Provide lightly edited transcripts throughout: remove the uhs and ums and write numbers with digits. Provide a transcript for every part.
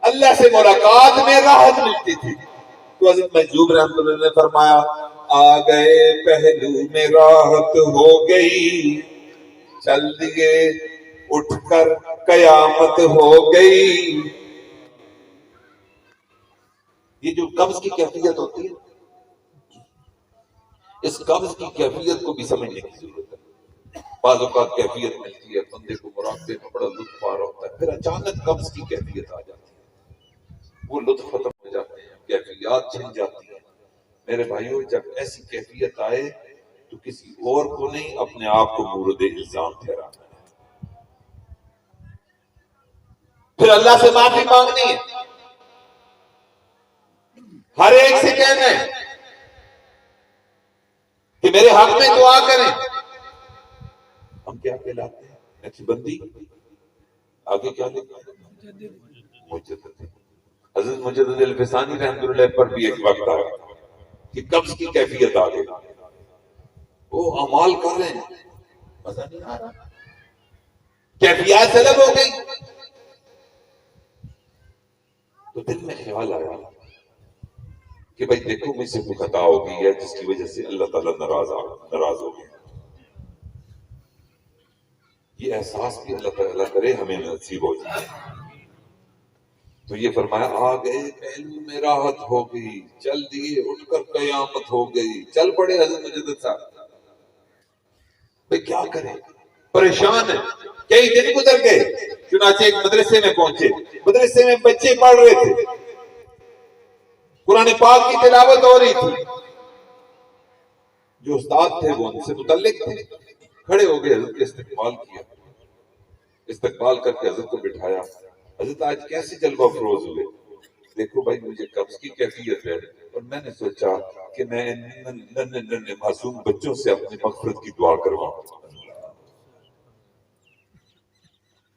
اللہ سے ملاقات میں راحت ملتی تھی. تو حضرت محجوب رحمۃ اللہ نے فرمایا آ گئے پہلو میں راحت ہو گئی، چل دیے اٹھ کر قیامت ہو گئی. یہ جو قبض کی کیفیت ہوتی ہے، اس قبض کی کیفیت کو بھی سمجھنے کی ضرورت ہے. بعض اوقات کیفیت ملتی ہے، بندے کو مراقبے میں بڑا لطف آ رہا ہوتا ہے، پھر اچانک قبض کی کیفیت آ جاتی ہے، وہ لطف ختم ہو جاتے ہیں، کیفیات چھن جاتی ہیں. میرے بھائیوں، جب ایسی کیفیت آئے تو کسی اور کو نہیں، اپنے آپ کو مورد الزام ٹھہرانا ہے. پھر اللہ سے معافی مانگنی ہے، ہر ایک سے کہنا ہے کہ میرے حق میں دعا کریں. ہم کیا کہلاتے ہیں؟ نقشبندی. آگے کیا لکھا ہے؟ مجدد. حضرت مجدد الفسانی رحمۃ اللہ پر بھی ایک وقت آیا کہ قبض کی کیفیت آ گئی. وہ اعمال کر رہے ہیں، مزہ نہیں آ رہا، کیفیات الگ ہو گئی. تو دل میں خیال آیا کہ بھائی دیکھو مجھ سے کوئی خطا ہو گئی ہے جس کی وجہ سے اللہ تعالیٰ ناراض ہو گیا. یہ احساس بھی اللہ تعالیٰ کرے ہمیں نصیب ہو جائے. تو یہ فرمایا آ گئے پہلو میں راحت ہو گئی، چل دیے اٹھ کر قیامت ہو گئی. چل پڑے حضرت مجدد صاحب. بھائی کیا کریں، پریشان ہیں. کئی دن گزر گئے، چنانچہ ایک مدرسے میں پہنچے. مدرسے میں بچے پڑھ رہے تھے، قرآن پاک کی تلاوت ہو رہی تھی. جو استاد تھے وہ ان سے متعلق تھے. کھڑے ہو گئے، حضرت کے استقبال کیا. استقبال کر کے حضرت کو بٹھایا. حضرت آج کیسے جلوہ افروز ہوئے؟ دیکھو بھائی مجھے قبض کی کیفیت ہے اور میں نے سوچا کہ میں ننھے معصوم بچوں سے اپنی مغفرت کی دعا کرواؤں.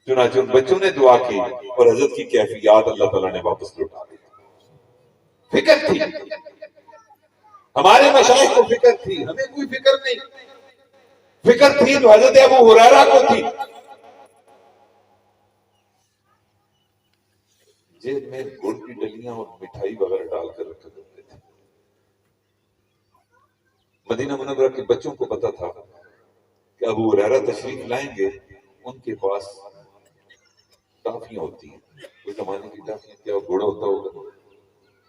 چنانچہ ان بچوں نے دعا کی اور حضرت کی کیفیات اللہ تعالیٰ نے واپس لوٹا دی. فکر تھی، ہمارے مشائخ کو فکر تھی، ہمیں کوئی فکر نہیں. فکر تھی تو حضرت ابو ہریرہ کو تھی. جیب میں گڑ کی ڈلیاں اور مٹھائی وغیرہ ڈال کر رکھا کرتے تھے. مدینہ منورہ کے بچوں کو پتا تھا کہ ابو ہریرہ تشریف لائیں گے، ان کے پاس ٹافیاں ہوتی ہیں. اس زمانے کی ٹافیاں کیا گڑ ہوتا ہوگا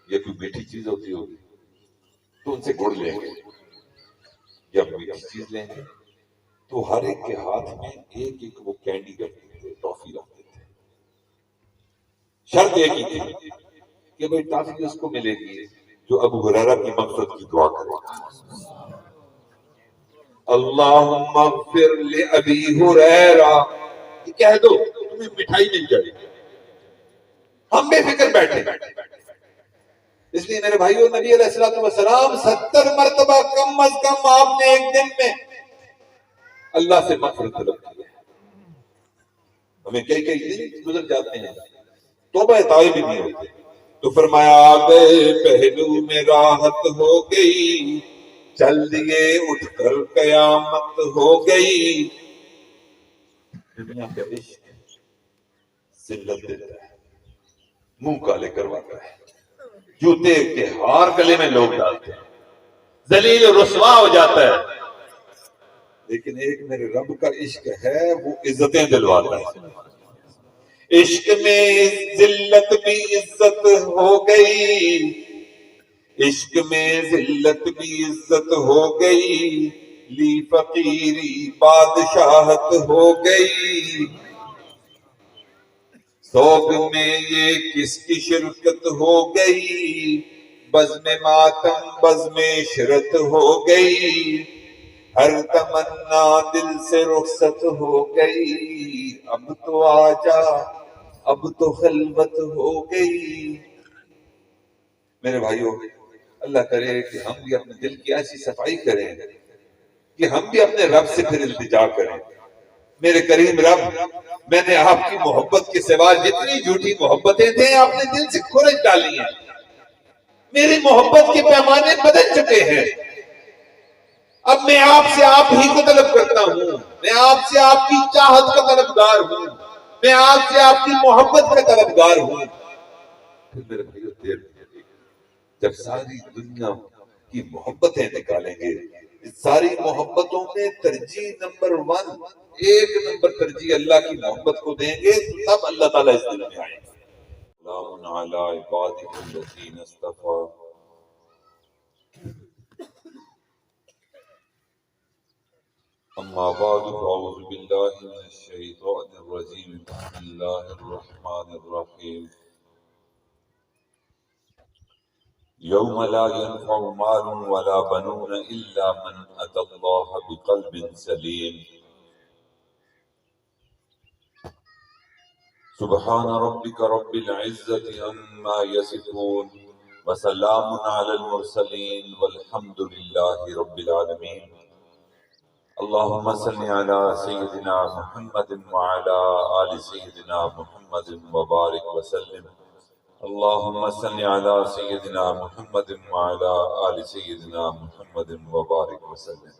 یا کوئی میٹھی چیز ہوتی ہوگی، تو ان سے گڑ لیں گے یا میٹھی چیز لیں گے. تو ہر ایک کے ہاتھ میں ایک ایک وہ کینڈی رکھتے تھے، ٹافی رکھتے تھے. شرط ایک ہی تھی کہ بھائی ٹافی اس کو ملے گی جو ابو ہریرہ کی مغفرت کی دعا کرے گا. اللہم اغفر لأبی ہریرہ، یہ کہہ دو تمہیں مٹھائی مل جائے گی. ہم بے فکر بیٹھے. اس لیے میرے بھائیوں، نبی علیہ السلام 70 مرتبہ کم از کم آپ نے ایک دن میں اللہ سے مغفرت طلب کی ہے. ہمیں کئی دن گزر جاتے ہیں، توبہ طائب بھی نہیں ہوتے. تو فرمایا آ گئے پہلو میں راحت ہو گئی، چل دیے اٹھ کر قیامت ہو گئی. دنیا کا عشق ذلت دیتا ہے، منہ کالے کرواتا ہے، جوتے کے ہار گلے میں لوگ ڈالتے ہیں، ذلیل و رسوا ہو جاتا ہے. لیکن ایک میرے رب کا عشق ہے، وہ عزتیں دلواتا ہے. عشق میں ذلت بھی عزت ہو گئی، عشق میں ذلت بھی عزت ہو گئی، لی فقیری بادشاہت ہو گئی. سوگ میں یہ کس کی شرکت ہو گئی، بزم ماتم بزم عشرت ہو گئی. ہر تمنا دل سے رخصت ہو گئی، اب تو آجا اب تو خلوت ہو گئی. میرے بھائیوں، اللہ کرے کہ ہم بھی اپنے دل کی ایسی صفائی کریں کہ ہم بھی اپنے رب سے پھر التجا کریں. میرے کریم رب، میں نے آپ کی محبت کے سوا جتنی جھوٹی محبتیں تھیں آپ نے دل سے کھرچ ڈالی ہیں. میری محبت کے پیمانے بدل چکے ہیں. اب میں آپ سے آپ ہی کو طلب کرتا ہوں، میں آپ سے آپ کی چاہت کا طلبگار ہوں، میں آپ سے آپ کی محبت کا طلبگار ہوں. پھر میرے بھائیو دیر نہیں لگے گی۔ جب ساری دنیا کی محبتیں نکالیں گے، ساری محبتوں میں ترجیح نمبر 1، ایک نمبر ترجیح اللہ کی محبت کو دیں گے، تب اللہ تعالیٰ اس دل میں آئے گا۔ سلام علی عبادہ الذین اصطفیٰ۔ اما بعد فاعوذ باللہ من الشیطان الرجیم، بسم اللہ الرحمن الرحیم۔ یوم لا ينفع مال ولا بنون الا من اتى اللہ بقلب سلیم۔ سبحان ربك رب العزة عما يصفون وسلام على المرسلين والحمد لله رب العالمين۔ اللهم صل على سيدنا محمد وعلى آل سيدنا محمد وبارك وسلم۔ اللهم صل على سيدنا محمد وعلى آل سيدنا محمد وبارك وسلم۔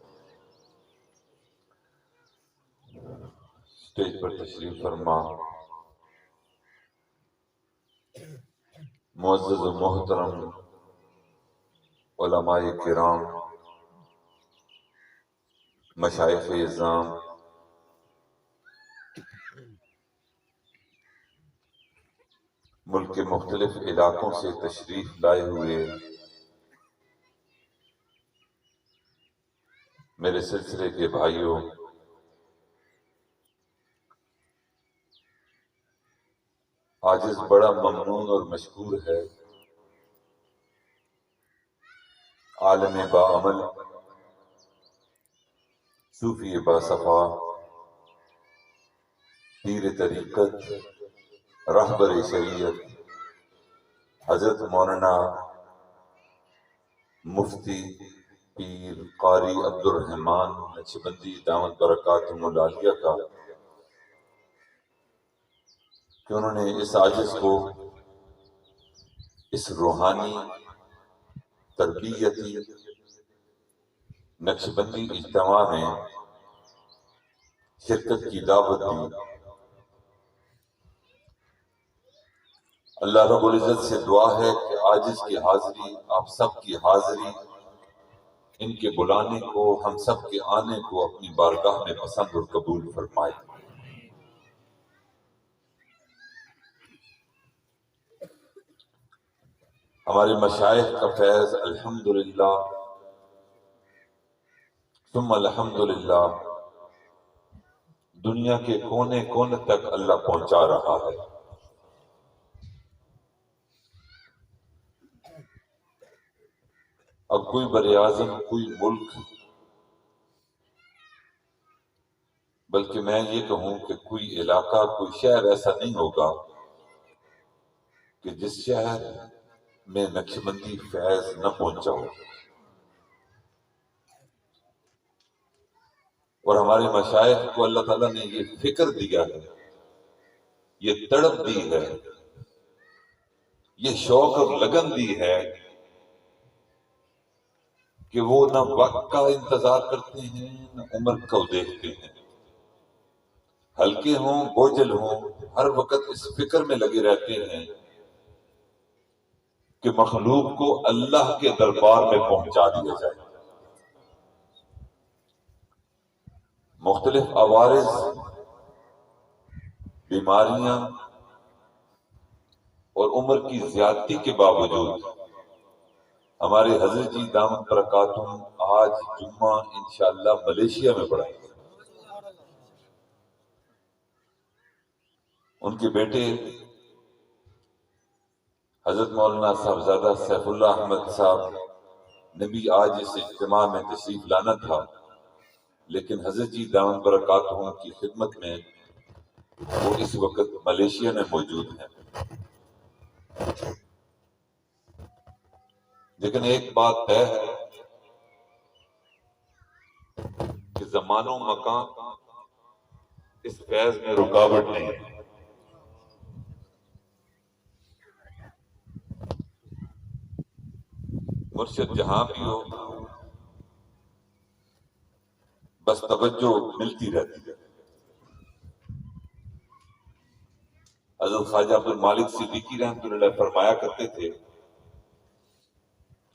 اسٹیج پر تشریف فرما معزز و محترم علماء کرام، مشائخ اعظام، ملک کے مختلف علاقوں سے تشریف لائے ہوئے میرے سلسلے کے بھائیوں، عاجز بڑا ممنون اور مشکور ہے عالم با عمل، صوفی با صفا، پیر طریقت، رہبر شریعت، حضرت مولانا مفتی پیر قاری عبد الرحمن نقشبندی دامت برکاتہم العالیہ کا، کہ انہوں نے اس عاجز کو اس روحانی تربیتی نقشبندی اجتماع میں شرکت کی دعوت دی۔ اللہ رب العزت سے دعا ہے کہ عاجز کی حاضری، آپ سب کی حاضری، ان کے بلانے کو، ہم سب کے آنے کو اپنی بارگاہ میں پسند اور قبول فرمائے۔ ہمارے مشائخ کا فیض الحمدللہ ثم الحمدللہ دنیا کے کونے کونے تک اللہ پہنچا رہا ہے۔ اب کوئی براعظم، کوئی ملک، بلکہ میں یہ کہوں کہ کوئی علاقہ، کوئی شہر ایسا نہیں ہوگا کہ جس شہر میں نقشبندی فیض نہ پہنچا ہو۔ اور ہمارے مشائخ کو اللہ تعالیٰ نے یہ فکر دیا ہے، یہ تڑپ دی ہے، یہ شوق اور لگن دی ہے کہ وہ نہ وقت کا انتظار کرتے ہیں، نہ عمر کو دیکھتے ہیں، ہلکے ہوں بوجھل ہوں، ہر وقت اس فکر میں لگے رہتے ہیں کہ مخلوق کو اللہ کے دربار میں پہنچا دیا جائے۔ مختلف عوارض، بیماریاں اور عمر کی زیادتی کے باوجود ہمارے حضرت جی دامت برکاتہم آج جمعہ انشاءاللہ ملیشیا میں پڑھائیں گے۔ ان کے بیٹے حضرت مولانا صاحبزادہ سیف اللہ احمد صاحب نے بھی آج اس اجتماع میں تشریف لانا تھا، لیکن حضرت جی دامت برکاتہم کی خدمت میں وہ اس وقت ملیشیا میں موجود ہیں۔ لیکن ایک بات طے ہے کہ زمان و مکان اس فیض میں رکاوٹ نہیں ہے۔ مرشد جہاں بھی ہو بس توجہ ملتی رہتی ہے۔ حضرت خواجہ عبد المالک صدیقی رحمۃ اللہ علیہ فرمایا کرتے تھے،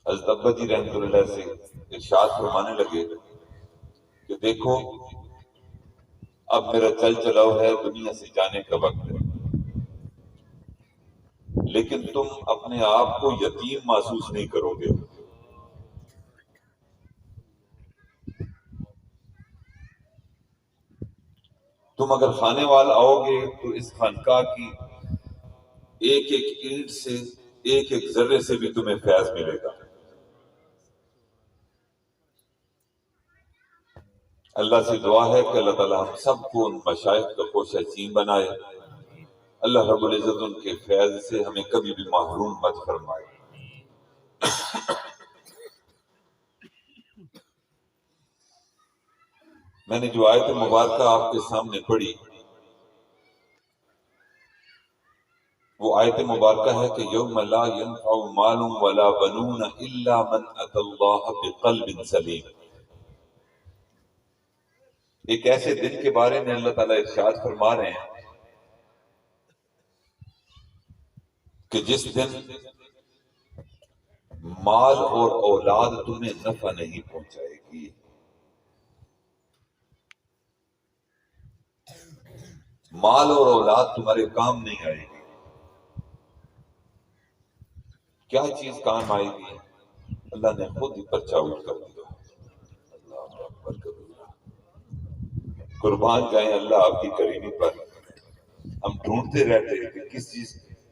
حضرت ابا جی رحمۃ اللہ علیہ سے ارشاد فرمانے لگے کہ دیکھو اب میرا چل چلاؤ ہے، دنیا سے جانے کا وقت ہے، لیکن تم اپنے آپ کو یتیم محسوس نہیں کرو گے۔ تم اگر خانے وال آؤ گے تو اس خانقاہ کی ایک ایک اینٹ سے، ایک ایک ذرے سے بھی تمہیں فیض ملے گا۔ اللہ سے دعا ہے کہ اللہ تعالیٰ ہم سب کو ان مشائخ کا کوشش چین بنائے، اللہ رب العزت ان کے فیض سے ہمیں کبھی بھی محروم مت فرمائے۔ میں نے جو آیت مبارکہ آپ کے سامنے پڑھی، وہ آیت مبارکہ ہے کہ یوم لا ينفع مال ولا بنون الا من اتى الله بقلب سلیم۔ ایک ایسے دن کے بارے میں اللہ تعالیٰ ارشاد فرما رہے ہیں کہ جس دن مال اور اولاد تمہیں نفع نہیں پہنچائے گی۔ مال اور اولاد تمہارے کام نہیں آئے گی۔ کیا چیز کام آئے گی؟ اللہ نے خود ہی پرچہ اٹھ کر دیا۔ اللہ اکبر کبیرہ۔ قربان جائیں اللہ آپ کی کریمی پر۔ ہم ڈھونڈتے رہتے ہیں کہ کس چیز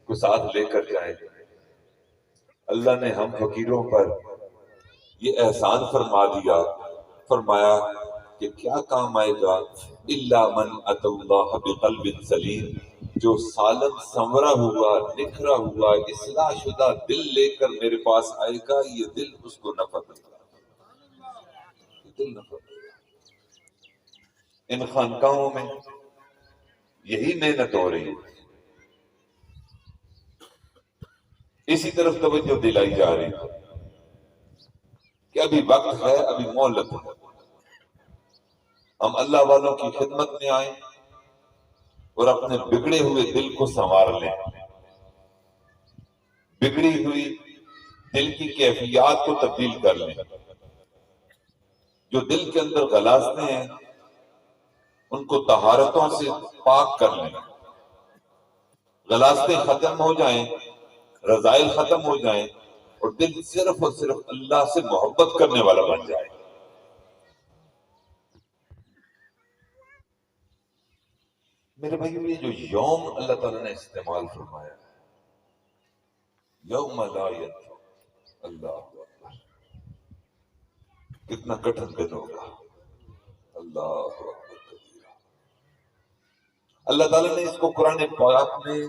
کو ساتھ لے کر جائیں۔ اللہ نے ہم فقیروں پر یہ احسان فرما دیا، فرمایا کہ کیا کام آئے گا؟ الا من اتى الله بقلب سلیم، جو سالم سنورا ہوا، نکھرا ہوا، اصلاح شدہ دل لے کر میرے پاس آئے گا، یہ دل اس کو نفع دے گا، یہ دل نفع دے گا۔ ان خانقاہوں میں یہی محنت ہو رہی ہے، اسی طرف توجہ دلائی جا رہی ہے کہ ابھی وقت ہے، ابھی مہلت ہے، ہم اللہ والوں کی خدمت میں آئیں اور اپنے بگڑے ہوئے دل کو سنوار لیں، بگڑی ہوئی دل کی کیفیات کو تبدیل کر لیں، جو دل کے اندر غلاظتیں ہیں ان کو طہارتوں سے پاک کر لیں، غلاظتیں ختم ہو جائیں، رذائل ختم ہو جائیں اور دل صرف اور صرف اللہ سے محبت کرنے والا بن جائے۔ میرے بھائیو، یہ جو یوم اللہ تعالیٰ نے استعمال فرمایا ہے، یوم لا ینفع، اللہ اکبر، کتنا کٹھن دن ہوگا، اللہ اکبر کبیرہ۔ اللہ تعالیٰ نے اس کو قرآن پاک میں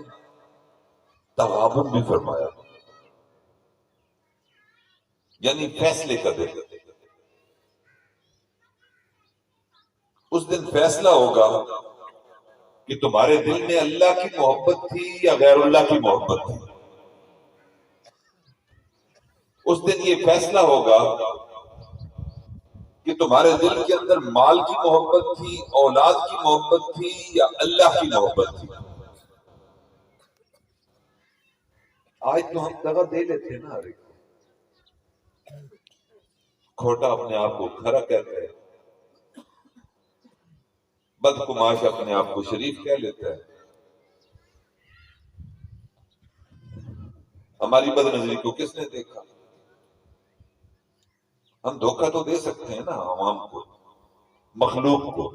تغابن بھی فرمایا، یعنی فیصلے کا دن۔ اس دن فیصلہ ہوگا کہ تمہارے دل میں اللہ کی محبت تھی یا غیر اللہ کی محبت تھی۔ اس دن یہ فیصلہ ہوگا کہ تمہارے دل کے اندر مال کی محبت تھی، اولاد کی محبت تھی یا اللہ کی محبت تھی۔ آج تو ہم دغا دے لیتے ہیں نا، ہر ایک کھوٹا اپنے آپ کو کھرا کہتا ہے، بدکماش اپنے آپ کو شریف کہہ لیتا ہے۔ ہماری بد نظری کو کس نے دیکھا؟ ہم دھوکہ تو دے سکتے ہیں نا عوام کو، مخلوق کو،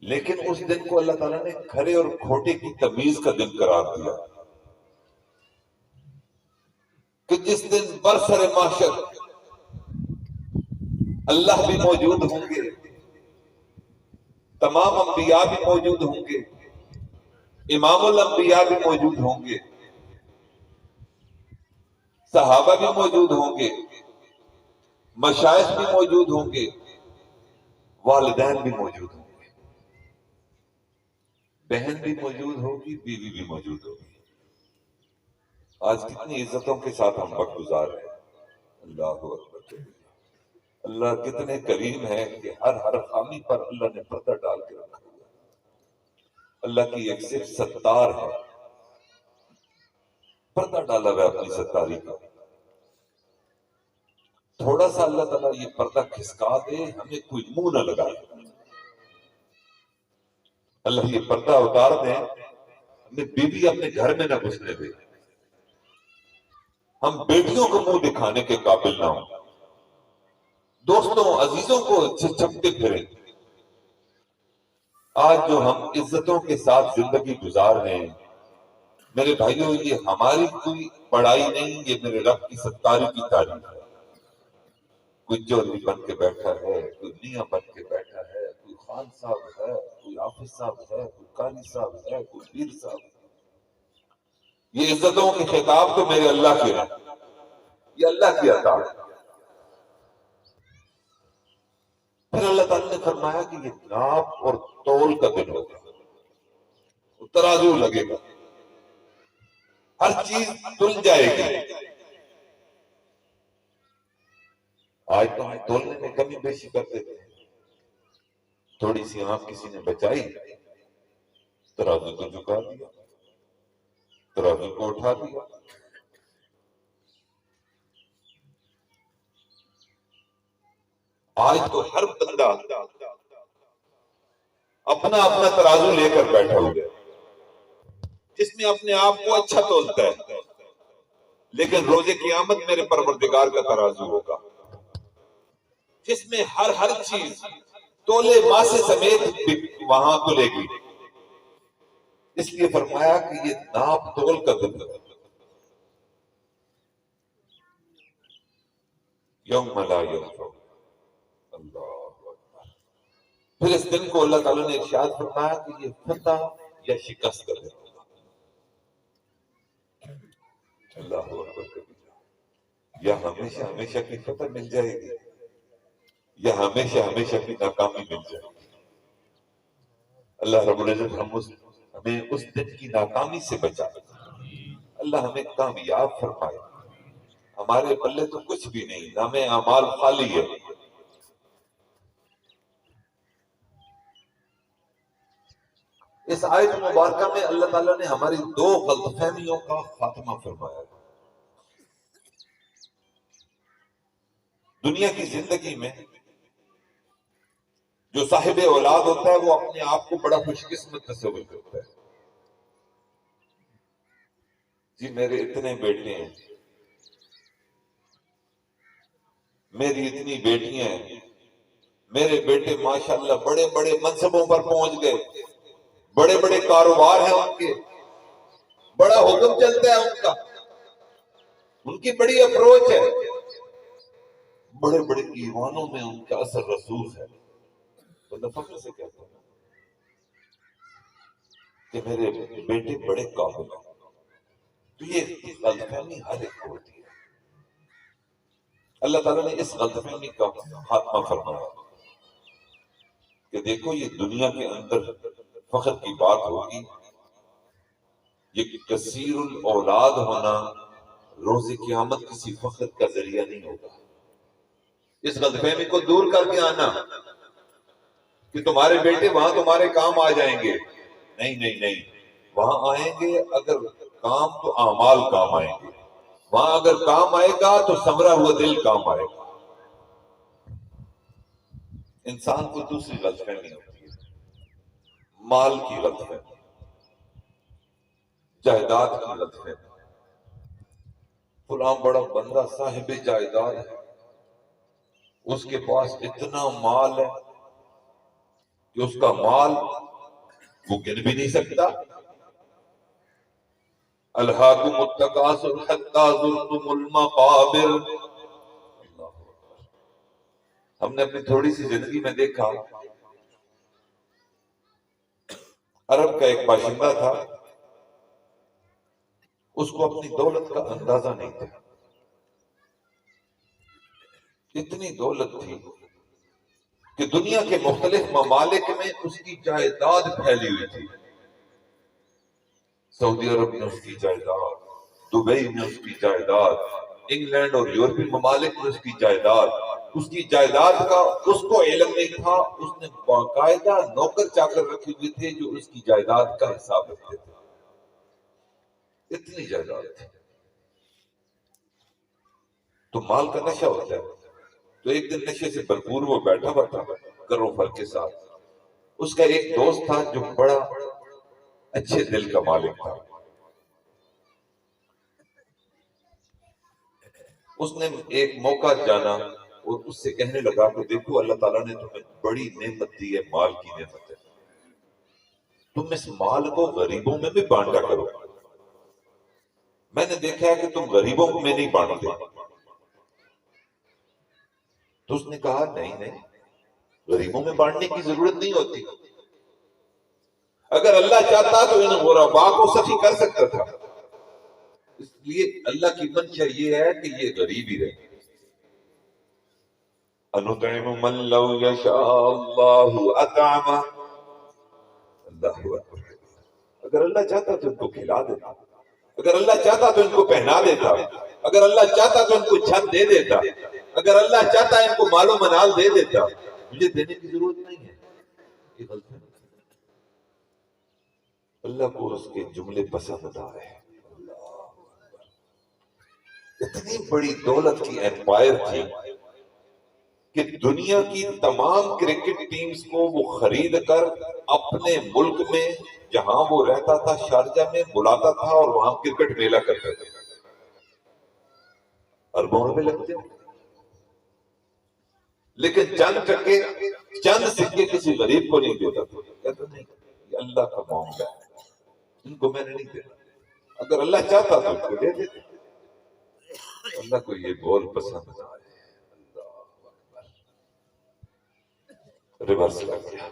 لیکن اس دن کو اللہ تعالیٰ نے کھرے اور کھوٹے کی تمیز کا دن قرار دیا کہ جس دن برسر معاشر اللہ بھی موجود ہوں گے، تمام انبیاء بھی موجود ہوں گے، امام الانبیاء بھی موجود ہوں گے، صحابہ بھی موجود ہوں گے، مشائخ بھی موجود ہوں گے، والدین بھی موجود ہوں گے، بہن بھی موجود ہوگی، بیوی بھی موجود ہوگی۔ آج کتنی عزتوں کے ساتھ ہم وقت گزار رہے ہیں، اللہ اکبر۔ اللہ کتنے کریم ہے کہ ہر خامی پر اللہ نے پردہ ڈال کے رکھا ہوا ہے۔ اللہ کی ایک صرف ستار ہے، پردہ ڈالا ہوا ہے اپنی ستاری کا. تھوڑا سا اللہ تعالیٰ یہ پردہ کھسکا دے، ہمیں کوئی منہ نہ لگائے. اللہ یہ پردہ اتار دے، ہمیں بیوی اپنے گھر میں نہ گھسنے دے، ہم بیٹیوں کو منہ دکھانے کے قابل نہ ہوں، دوستوں عزیزوں کو چھپتے پھریں. آج جو ہم عزتوں کے ساتھ زندگی گزار رہے ہیں میرے بھائیوں، یہ ہماری کوئی بڑائی نہیں، یہ میرے رب کی ستاری کی تعریف ہے. کوئی چودھری بن کے بیٹھا ہے، کوئی میاں بن کے بیٹھا ہے، کوئی خان صاحب ہے، کوئی حافظ صاحب ہے، کوئی قاری صاحب ہے، کوئی پیر صاحب ہے. یہ عزتوں کے خطاب تو میرے اللہ کے ہیں، یہ اللہ کی عطا ہے. پھر اللہ تعالیٰ نے فرمایا کہ یہ ناپ اور تول کا دن ہوگا، ترازو لگے گا، ہر چیز تل جائے گی. آج تو ہم تولنے میں کمی بیشی کر دیتے ہیں. تھوڑی سی آنکھ کسی نے بچائی، ترازو کو جھکا دیا، ترازو کو اٹھا دیا. آج تو ہر بندہ اپنا اپنا ترازو لے کر بیٹھا ہوا ہے، جس میں اپنے آپ کو اچھا تولتا ہے. لیکن روز قیامت میرے پروردگار کا ترازو ہوگا جس میں ہر چیز تولے ماسے سمیت وہاں تلے گی. اس لیے فرمایا کہ یہ ناپ تول کا دن ہے. یوم لا ینفع اللہ اکبر. پھر اس دن کو اللہ تعالیٰ نے ارشاد فرمایا کہ یہ فتح یا شکست کا دن ہوگا. اللہ اکبر کبیرہ. یا ہمیشہ ہمیشہ کی فتح مل جائے گی یا ہمیشہ ہمیشہ کی ناکامی مل جائے گی. اللہ رب العزت ہمیں اس دن کی ناکامی سے بچائے، اللہ ہمیں کامیاب فرمائے. ہمارے پلے تو کچھ بھی نہیں، نامے اعمال خالی ہے. اس آیت مبارکہ میں اللہ تعالیٰ نے ہماری دو غلط فہمیوں کا خاتمہ فرمایا. دنیا کی زندگی میں جو صاحب اولاد ہوتا ہے وہ اپنے آپ کو بڑا خوش قسمت تصور کرتا ہے. جی میرے اتنے بیٹے ہیں، میری اتنی بیٹیاں ہیں، میرے بیٹے ماشاءاللہ بڑے بڑے منصبوں پر پہنچ گئے، بڑے بڑے کاروبار ہیں ان کے، بڑا حکم چلتا ہے ان کا، ان کی بڑی اپروچ ہے، بڑے بڑے ایوانوں میں ان کا اثر رسوخ ہے. بندہ فخر سے کہتا ہے کہ میرے بیٹے بڑے قابل ہیں. تو یہ غلط فہمی ہر ایک کو ہوتی ہے. اللہ تعالیٰ نے اس غلط فہمی کا خاتمہ فرمایا کہ دیکھو یہ دنیا کے اندر فخر کی بات ہوگی، یہ کثیر الاولاد ہونا روز قیامت کسی فخر کا ذریعہ نہیں ہوگا. اس غلط فہمی کو دور کر کے آنا کہ تمہارے بیٹے وہاں تمہارے کام آ جائیں گے. نہیں نہیں نہیں، وہاں آئیں گے اگر کام تو اعمال کام آئیں گے. وہاں اگر کام آئے گا تو سمرا ہوا دل کام آئے گا. انسان کو دوسری غلط فہمی ہوتی ہے، مال کی غلط فہمی، جائیداد کی غلط فہمی. فلاں بڑا بندہ صاحب جائیداد ہے، اس کے پاس اتنا مال ہے کہ اس کا مال وہ گن بھی نہیں سکتا. الہاکم التکاثر حتی زرتم المقابر. ہم نے اپنی تھوڑی سی زندگی میں دیکھا، عرب کا ایک باشندہ تھا، اس کو اپنی دولت کا اندازہ نہیں تھا. اتنی دولت تھی کہ دنیا کے مختلف ممالک میں اس کی جائیداد پھیلی ہوئی تھی. سعودی عرب میں اس کی جائیداد، دبئی میں اس کی جائیداد، انگلینڈ اور یورپی ممالک میں اس کی جائیداد. اس کی جائیداد کا اس کو علم نہیں تھا، اس نے باقاعدہ نوکر چاکر رکھے ہوئے تھے جو اس کی جائیداد کا حساب رکھتے تھے، اتنی جائیداد تھی۔ تو مال کا نشہ ہوتا ہے، تو ایک دن نشے سے بھرپور وہ بیٹھا ہوا تھا کرو فر کے ساتھ، اس کا ایک دوست تھا جو بڑا اچھے دل کا مالک تھا، اس نے ایک موقع جانا اور اس سے کہنے لگا کہ دیکھو اللہ تعالیٰ نے تمہیں بڑی نعمت دی ہے، مال کی نعمت ہے، تم اس مال کو غریبوں میں بھی بانٹا کرو، میں نے دیکھا ہے کہ تم غریبوں میں نہیں بانٹتے۔ تو اس نے کہا نہیں، غریبوں میں بانٹنے کی ضرورت نہیں ہوتی، اگر اللہ چاہتا تو ان غرباء کو سخی کر سکتا تھا، اس لیے اللہ کی منشا یہ ہے کہ یہ غریب ہی رہے۔ اَنُطْعِمُ مَن لَّوْ يَشَاءُ اللَّهُ أَطْعَمَهُ، اللہ اکبر، اگر اللہ چاہتا تو ان کو کھلا دیتا، اگر اللہ چاہتا تو ان کو پہنا دیتا، اگر اللہ چاہتا تو ان کو چھت دے دیتا، اگر اللہ چاہتا ان کو مال و منال دے دیتا، مجھے دینے کی ضرورت نہیں ہے، یہ غلط ہے۔ اللہ کو اس کے جملے پسند آئے، اتنی بڑی دولت کی ایمپائر تھی کہ دنیا کی تمام کرکٹ ٹیمز کو وہ خرید کر اپنے ملک میں جہاں وہ رہتا تھا شارجہ میں بلاتا تھا اور وہاں کرکٹ میلہ کرتا تھا، اربوں روپے لگتے ہیں، لیکن چند سکے کسی غریب کو نہیں دیتا تھا، کہتا نہیں یہ اللہ کا معاملہ ہے، ان کو میں نے نہیں دینا، اگر اللہ چاہتا تو ان کو دے دیتا، اللہ کو یہ بول پسند نہ آئے، ریورس لگ گیا،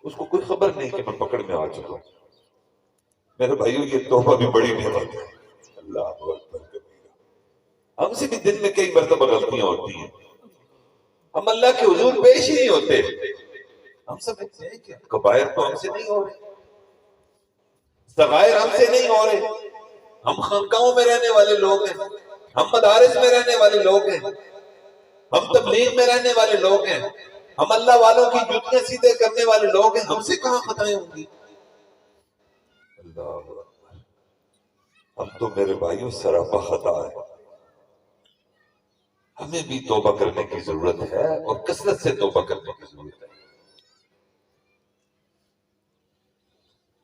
اس کو کوئی خبر نہیں کہ میں پکڑ میں آ چکا ہوں۔ میرے بھائیوں یہ توبہ بھی بڑی نعمت ہے، اللہ اکبر کبیرہ۔ ہم سے بھی دن میں کئی مرتبہ غلطیاں ہوتی ہیں، ہم اللہ کے حضور پیش ہی نہیں ہوتے، ہم سمجھتے ہیں کہ کبائر تو ہم سے نہیں ہو رہے، صغائر ہم سے نہیں ہو رہے، ہم خانقاہوں میں رہنے والے لوگ ہیں، ہم مدارس میں رہنے والے لوگ ہیں، ہم تبلیغ میں رہنے والے لوگ ہیں، ہم اللہ والوں کی جوتیاں سیدھے کرنے والے لوگ ہیں، ہم سے کہاں خطائیں ہوں گی؟ اللہ اکبر، ہم تو میرے بھائیوں سراپا خطا ہے، ہمیں بھی توبہ کرنے کی ضرورت ہے اور کثرت سے توبہ کرنے کی ضرورت ہے۔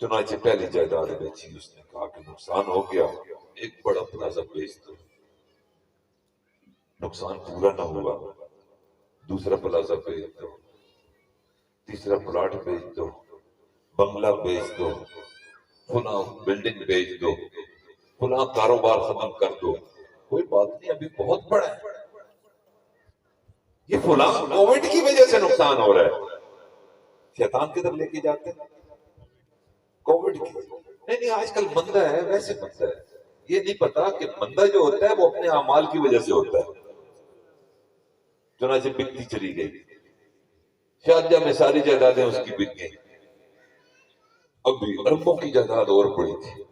چنانچہ پہلی جائیداد بیچی، اس نے کہا کہ نقصان ہو گیا، ایک بڑا پلازا بیچ دو، نقصان پورا نہ ہوا، دوسرا پلازا بیچ دو، تیسرا پلاٹ بیچ دو، بنگلہ بیچ دو، فلاں بلڈنگ بیچ دو، فلاں کاروبار ختم کر دو، کوئی بات نہیں ابھی بہت بڑا ہے، یہ فلاں کووڈ کی وجہ سے نقصان ہو رہا ہے، شیطان کدھر لے کے جاتے ہیں؟ کووڈ کی نہیں، آج کل مندہ ہے، ویسے مندہ ہے، یہ نہیں پتا کہ مندہ جو ہوتا ہے وہ اپنے اعمال کی وجہ سے ہوتا ہے۔ چنانچہ بکتی چلی گئی، شارجہ میں ساری جائیدادیں اس کی بک گئی، اب بھی اربوں کی جائیداد اور پڑی تھی،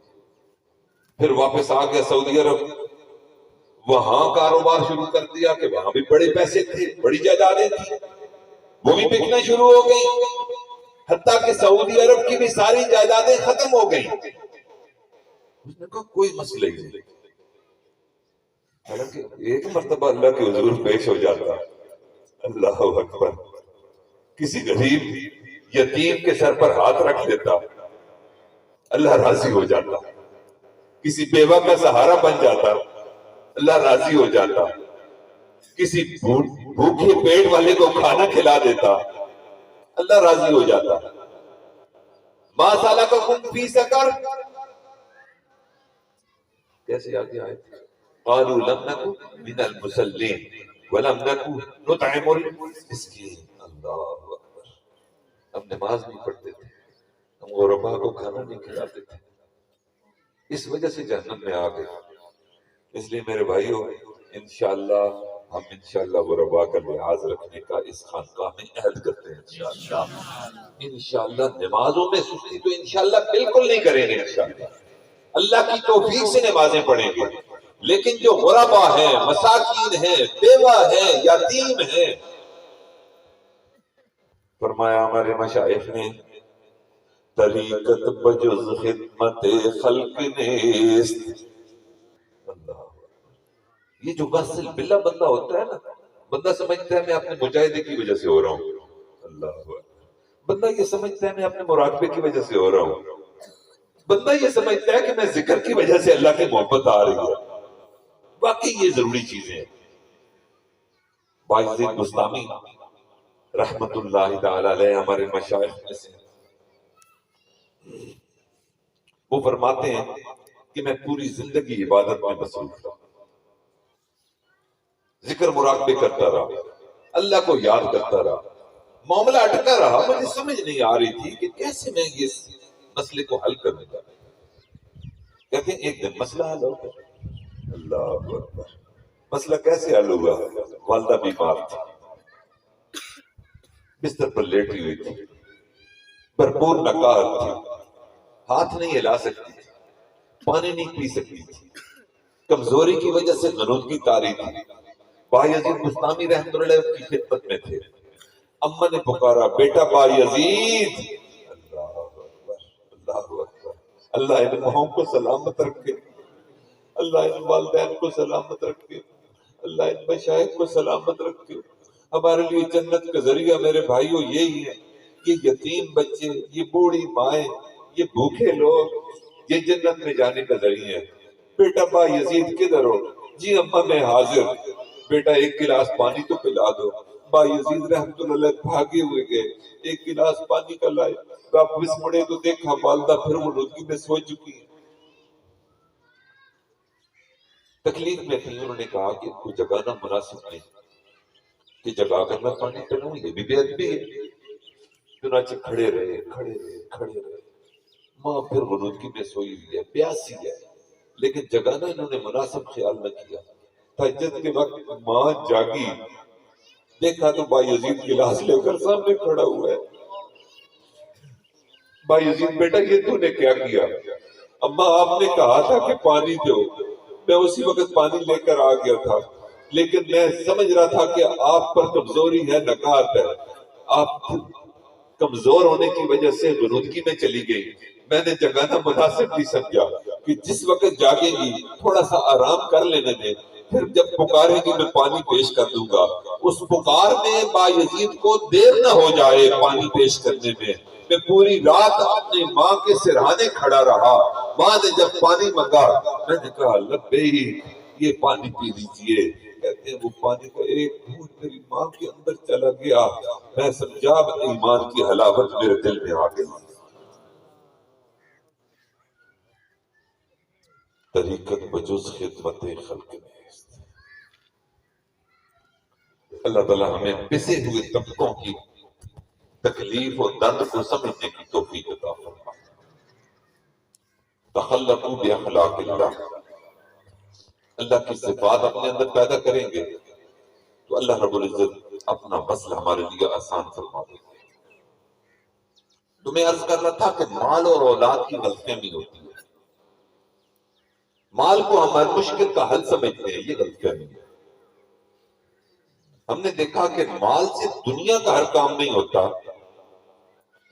پھر واپس آ گیا سعودی عرب، وہاں کاروبار شروع کر دیا کہ وہاں بھی بڑے پیسے تھے، بڑی جائیدادیں تھیں، وہ بھی بکنا شروع ہو گئی، حتیٰ کہ سعودی عرب کی بھی ساری جائیدادیں ختم ہو گئی۔ اس نے کہا کوئی مسئلہ ہی نہیں، حالانکہ ایک مرتبہ اللہ کے حضور پیش ہو جاتا، اللہ اکبر، کسی غریب یتیم کے سر پر ہاتھ رکھ لیتا، اللہ راضی ہو جاتا، کسی بیوہ کا سہارا بن جاتا، اللہ راضی ہو جاتا، کسی بھوکے پیٹ والے کو کھانا کھلا دیتا، اللہ راضی ہو جاتا۔ ما سلککم فی سقر، کیسے آگے آئے؟ قالوا لم نکن من المصلین ولم نکن نطعم المسکین، اللہ اکبر، ہم نماز نہیں پڑھتے تھے، ہم غرباء کو کھانا نہیں کھلاتے تھے، اس وجہ سے جہنم میں آ گئے۔ اس لیے میرے بھائیوں انشاءاللہ ہم انشاءاللہ غرباء کا لحاظ رکھنے کا اس خانقاہ میں عہد کرتے ہیں، انشاءاللہ نمازوں میں سستی تو انشاءاللہ بالکل نہیں کریں گے، انشاءاللہ اللہ کی توفیق سے نمازیں پڑھیں گے، لیکن جو غربا ہیں، مساکین ہیں، بیوہ ہیں، یتیم ہیں، فرمایا ہمارے مشائخ نے طریقت بجز خدمت خلق نیست. اللہ، یہ جو واصل باللہ بندہ ہوتا ہے نا، بندہ سمجھتا ہے میں اپنے مجاہدے کی وجہ سے ہو رہا ہوں. اللہ، بندہ یہ سمجھتا ہے میں اپنے مراقبے کی وجہ سے ہو رہا ہوں. بندہ یہ سمجھتا ہے کہ میں ذکر کی وجہ سے اللہ کی محبت آ رہی ہے. باقی یہ ضروری چیزیں ہیں. باعث مستامی رحمت اللہ تعالی علیہ ہمارے مشائخ میں سے، وہ فرماتے ہیں کہ میں پوری زندگی عبادت میں مصروف رہا، ذکر مراقبے کرتا رہا، اللہ کو یاد کرتا رہا. معاملہ اٹکا رہا، مجھے سمجھ نہیں آ رہی تھی کہ کیسے میں اس مسئلے کو حل کروں گا. کہتے ہیں ایک دن مسئلہ حل ہوگا. اللہ اکبر. مسئلہ کیسے حل ہوگا؟ والدہ بیمار تھی، بستر پر لیٹی ہوئی تھی، بھرپور نکاہ تھی، ہاتھ نہیں ہلا سکتی تھی، پانی نہیں پی سکتی تھی، کمزوری کی وجہ سے غنودگی طاری تھی. بایزید بستامی رحمۃ اللہ علیہ کی خدمت میں تھے. اماں نے پکارا، بیٹا بایزید. اللہ اکبر، اللہ اکبر. اللہ ان ماؤں کو سلامت رکھے، اللہ ان والدین کو سلامت رکھے، اللہ ان مشائخ کو سلامت رکھے. ہمارے لیے جنت کا ذریعہ میرے بھائیوں یہی ہے. یہ یتیم بچے، یہ بوڑھی مائیں، یہ بھوکے لوگ، یہ جنت میں جانے کا ذریعہ ہے. بیٹا با یزید کدھر ہو؟ جی اماں میں حاضر. بیٹا ایک گلاس پانی تو پلا دو. با یزید رحمت اللہ علیہ بھاگے ہوئے گئے، ایک گلاس پانی کا لائے. واپس مڑے تو دیکھا والدہ پھر وہ رودگی میں سو چکی ہے. تکلیف میں تھی. انہوں نے کہا کہ کوئی جگانا مناسب نہیں کہ جگا کر میں پانی پلاؤں، یہ بھی بے ادبی ہے. چنانچہ کھڑے رہے، کھڑے رہے، کھڑے رہے. ماں پھر غنودگی میں سوئی ہوئی ہے، پیاسی ہے، لیکن جگانا انہوں نے مناسب خیال نہ کیا. تہجد کے وقت ماں جاگی، دیکھا تو با یزید گلاس لے کر سامنے کھڑا ہوا ہے. با یزید بیٹا یہ تو نے کیا کیا؟ اماں آپ نے کہا تھا کہ پانی دو، میں اسی وقت پانی لے کر آ گیا تھا، لیکن میں سمجھ رہا تھا کہ آپ پر کمزوری ہے، نکات ہے، آپ کمزور ہونے کی وجہ سے غنودگی میں چلی گئی. میں نے جگانا مناسب نہیں سمجھا کہ جس وقت جاگیں گی تھوڑا سا آرام کر لینے دیں، پھر جب پکاریں گی میں پانی پیش کر دوں گا. اس پکار میں با یزید کو دیر نہ ہو جائے پانی پیش کرنے میں. میں پوری رات اپنی ماں کے سرہانے کھڑا رہا. ماں نے جب پانی منگا، میں نے کہا لبیک، یہ پانی پی لیجئے. کہتے ہیں وہ پانی کا ایک گھونٹ میری ماں کے اندر چلا گیا. میں سمجھا ایمان کی حلاوت میرے دل میں آ گئی. طریقت بجز خدمت خلق نیست. اللہ تعالیٰ ہمیں پسے ہوئے طبقوں کی تکلیف اور درد کو سمجھنے کی توفیق عطا فرمائے. تخلقوا باخلاق اللہ. اللہ کی صفات اپنے اندر پیدا کریں گے تو اللہ رب العزت اپنا مسئلہ ہمارے لیے آسان فرما دے گا. تو میں عرض کر رہا تھا کہ مال اور اولاد کی غلطفہمی ہوتی ہے. مال کو ہمارے مشکل کا حل سمجھتے ہیں، یہ غلطفہمی ہے. ہم نے دیکھا کہ مال سے دنیا کا ہر کام نہیں ہوتا.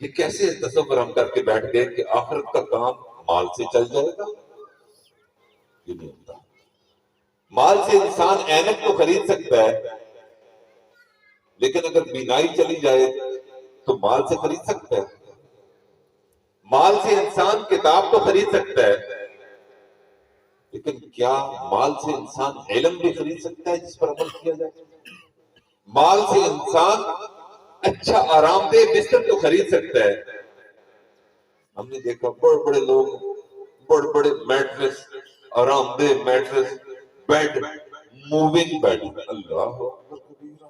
یہ کیسے تصور ہم کر کے بیٹھ گئے کہ آخرت کا کام مال سے چل جائے گا؟ یہ نہیں ہوتا. مال سے انسان اینک تو خرید سکتا ہے، لیکن اگر بینائی چلی جائے تو مال سے خرید سکتا ہے. مال سے انسان کتاب تو خرید سکتا ہے، لیکن کیا مال سے انسان علم بھی خرید سکتا ہے جس پر عمل کیا جائے؟ مال سے انسان اچھا آرام دہ بستر تو خرید سکتا ہے. ہم نے دیکھا بڑے بڑے لوگ بڑے بڑے میٹرس، آرام دہ میٹرس، بیڈ، موونگ بیڈ. اللہ اکبر کبیرہ.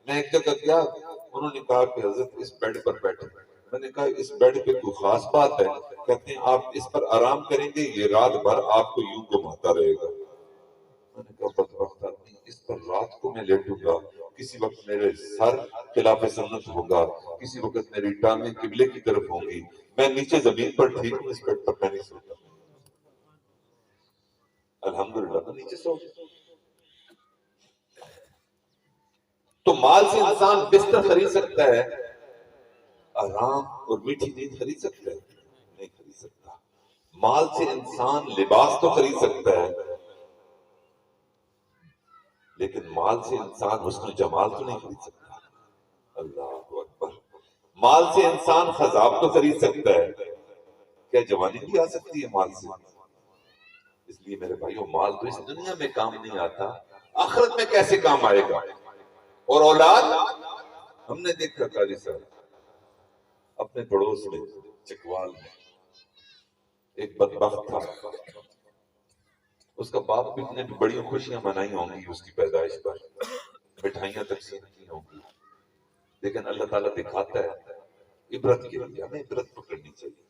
میں ایک جگہ گیا، انہوں نے کہا کہ حضرت اس بیڈ پر بیٹھے. میں نے کہا اس بیڈ پہ کوئی خاص بات ہے؟ کہتے ہیں آپ اس پر آرام کریں گے یہ رات بھر آپ کو یوں گھماتا رہے گا. میں نے کہا بدبخت آدمی، اس پر رات کو میں لیٹوں گا، کسی وقت میرے سر خلاف سنت ہوگا، کسی وقت میری ٹانگیں قبلے کی طرف ہوں گی. میں نیچے زمین پر ٹھیک ہوں، اس بیڈ پر میں نہیں سوتا. الحمدللہ تو نیچے سو گئے۔ تو مال سے انسان بستر خرید سکتا ہے، آرام اور میٹھی نیند خرید سکتا ہے؟ نہیں خرید سکتا۔ مال سے انسان لباس تو خرید سکتا ہے، لیکن مال سے انسان حسن و جمال تو نہیں خرید سکتا۔ اللہ اکبر۔ مال سے انسان خضاب تو خرید سکتا ہے، کیا جوانی بھی آ سکتی ہے مال سے؟ اس لیے میرے بھائیو، مال تو اس دنیا میں کام نہیں آتا، آخرت میں کیسے کام آئے گا؟ اور اولاد، ہم نے دیکھا قاضی صاحب اپنے پڑوس میں چکوال میں ایک بدبخت تھا، اس کا باپ بھی نے بڑی خوشیاں منائی ہوں گی اس کی پیدائش پر، مٹھائیاں تقسیم کی ہوں گی، لیکن اللہ تعالیٰ دکھاتا ہے عبرت کے لیے، ہمیں عبرت پکڑنی چاہیے۔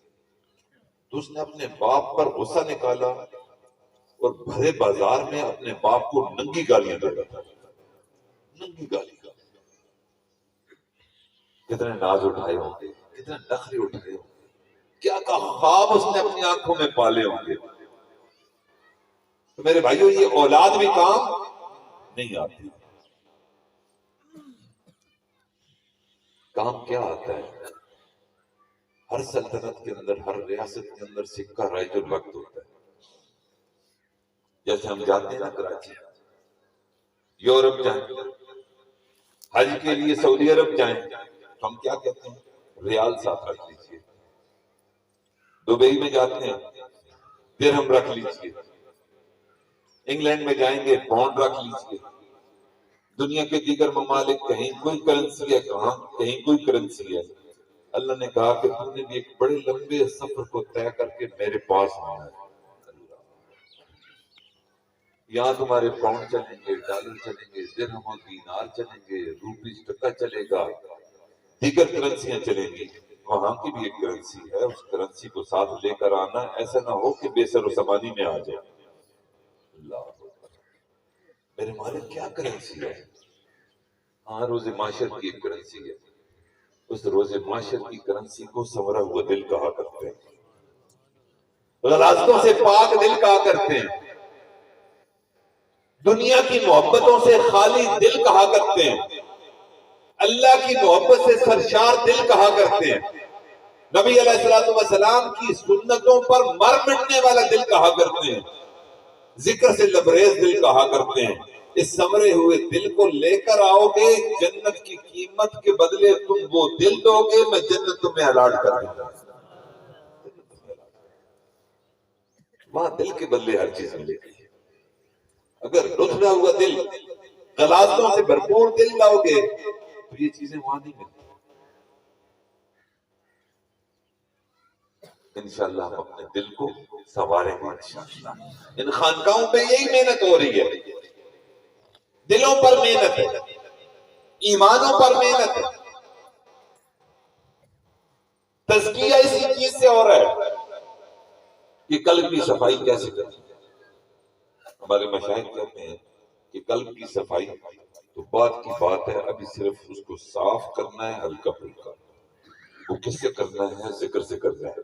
تو اس نے اپنے باپ پر غصہ نکالا اور بھرے بازار میں اپنے باپ کو ننگی گالیاں دیتا تھا، ننگی گالی۔ کتنے ناز اٹھائے ہوں گے، کتنے نخرے اٹھائے ہوں گے، کیا کا خواب اس نے اپنی آنکھوں میں پالے ہوں گے۔ تو میرے بھائیو، یہ اولاد بھی کام نہیں آتی۔ کام کیا آتا ہے؟ ہر سلطنت کے اندر، ہر ریاست کے اندر سکہ رائج الوقت ہوتا ہے۔ جیسے ہم جاتے ہیں نا کراچی، یورپ جائیں، حج کے لیے سعودی عرب جائیں، ہم کیا کہتے ہیں؟ ریال ساتھ رکھ لیجئے۔ دبئی میں جاتے ہیں، درہم رکھ لیجئے۔ انگلینڈ میں جائیں گے، پاؤنڈ رکھ لیجئے۔ دنیا کے دیگر ممالک کہیں کوئی کرنسی ہے، کہاں کہیں کوئی کرنسی ہے۔ اللہ نے کہا کہ تم نے بھی ایک بڑے لمبے سفر کو طے کر کے میرے پاس آنا ہے۔ یہاں تمہارے پاؤنڈ چلیں گے، ڈالر چلیں گے، درہم و دینار چلیں گے، روپی ٹکا چلے گا، دیگر کرنسیاں چلیں گی۔ وہاں کی بھی ایک کرنسی ہے، اس کرنسی کو ساتھ لے کر آنا، ایسا نہ ہو کہ بے سر و سامانی میں آ جائے۔ اللہ میرے مالک، کیا کرنسی ہے؟ ہاں، روز معاشر کی ایک کرنسی ہے۔ اس روز معاشر کی کرنسی کو سنورا ہوا دل کہا کرتے ہیں، غلاظتوں سے پاک دل کہا کرتے ہیں، دنیا کی محبتوں سے خالی دل کہا کرتے ہیں، اللہ کی محبت سے سرشار دل کہا کرتے ہیں، نبی علیہ السلام کی سنتوں پر مر مٹنے والا دل کہا کرتے ہیں، ذکر سے لبریز دل کہا کرتے ہیں۔ اس سمرے ہوئے دل کو لے کر آؤ گے، جنت کی قیمت کے بدلے تم وہ دل دو گے، میں جنت تمہیں الاٹ کر دوں گا۔ وہاں دل کے بدلے ہر چیز ملے گی۔ اگر رتھڑا ہوا دل، غلاظتوں سے بھرپور دل لاؤ گے تو یہ چیزیں وہاں نہیں ملتی۔ انشاءاللہ ہم اپنے دل کو سنواریں گے انشاءاللہ۔ ان خانقاہوں پہ یہی محنت ہو رہی ہے، دلوں پر محنت ہے، ایمانوں پر محنت ہے، تزکیہ اسی چیز سے ہو رہا ہے کہ قلب کی صفائی کیسے کریں۔ ہمارے مشاہد کہتے ہیں کہ قلب کی صفائی تو بات کی بات ہے، ابھی صرف اس کو صاف کرنا ہے، ہلکا پھلکا۔ وہ کس سے کرنا ہے؟ ذکر سے کرنا ہے۔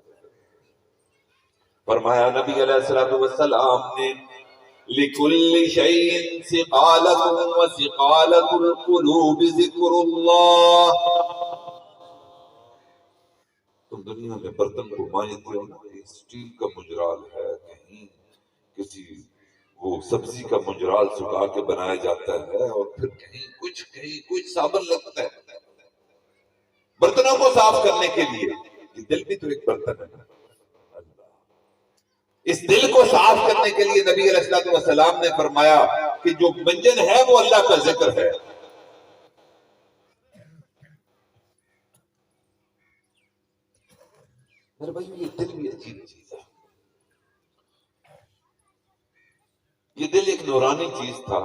فرمایا نبی علیہ السلام نے، لِكُلِّ شَيْءٍ سِقَالَةٌ وَسِقَالَةُ الْقُلُوبِ ذِكْرُ اللَّهِ۔ تم دنیا میں برتن کو مانجتے ہو نا، اسٹیل کا مجرال ہے، کہیں کسی وہ سبزی کا مجرال سکھا کے بنایا جاتا ہے، اور پھر کہیں کچھ صابن لگتا ہے برتنوں کو صاف کرنے کے لیے۔ یہ دل بھی تو ایک برتن ہے۔ اس دل کو صاف کرنے کے لیے نبی علیہ السلام نے فرمایا کہ جو منجن ہے وہ اللہ کا ذکر ہے۔ میرے بھائی، یہ دل بھی عجیب چیز ہے۔ یہ دل ایک نورانی چیز تھا۔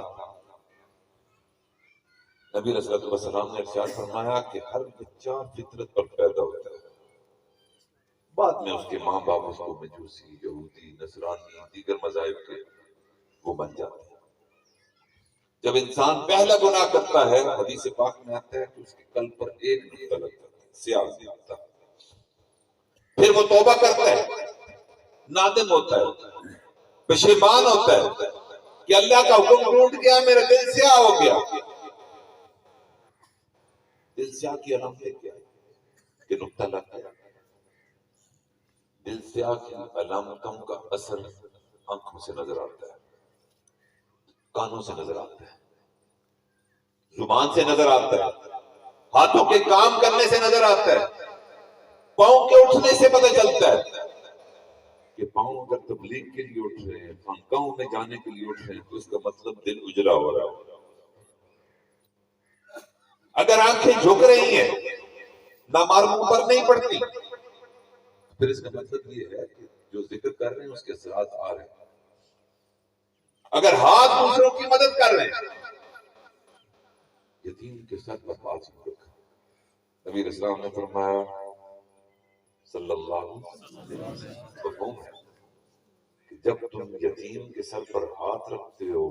نبی علیہ السلام نے ارشاد فرمایا کہ ہر بچہ فطرت پر پیدا ہوتا ہے، بعد میں اس کے ماں باپ اس کو مجوسی، یہودی، نصرانی، دیگر مذاہب کے وہ بن جاتے ہیں۔ جب انسان پہلا گناہ کرتا ہے، حدیث پاک میں آتا ہے کہ اس کے قلب پر ایک نقطہ لگتا ہے، سیاہ نقطہ۔ پھر وہ توبہ کرتا ہے، نادم ہوتا ہے، پشیمان ہوتا ہے کہ اللہ کا حکم ٹوٹ گیا، میرا دل سیاہ ہو گیا. دل سیاہ کی علامتیں کیا ہے کہ نقطہ لگ گیا. دل سیاہ کی علامتوں کا اثر آنکھوں سے نظر آتا ہے، کانوں سے نظر آتا ہے، زبان سے نظر آتا ہے، ہاتھوں کے کام کرنے سے نظر آتا ہے، پاؤں کے اٹھنے سے پتہ چلتا ہے کہ پاؤں اگر تبلیغ کے لیے اٹھ رہے ہیں، خانقاہوں میں جانے کے لیے اٹھ رہے ہیں، تو اس کا مطلب دل اجلا ہو رہا ہے. اگر آنکھیں جھک رہی ہیں، نامعلوم پر نہیں پڑتی، پھر اس کا مطلب یہ ہے کہ جو ذکر کر رہے ہیں اس کے اثرات آ رہے ہیں. اگر ہاتھ دوسروں کی مدد کر رہے ہیں، یتیم کے سر پر ہاتھ رکھا. نبی اسلام نے فرمایا صلی اللہ علیہ وسلم کہ جب تم یتیم کے سر پر ہاتھ رکھتے ہو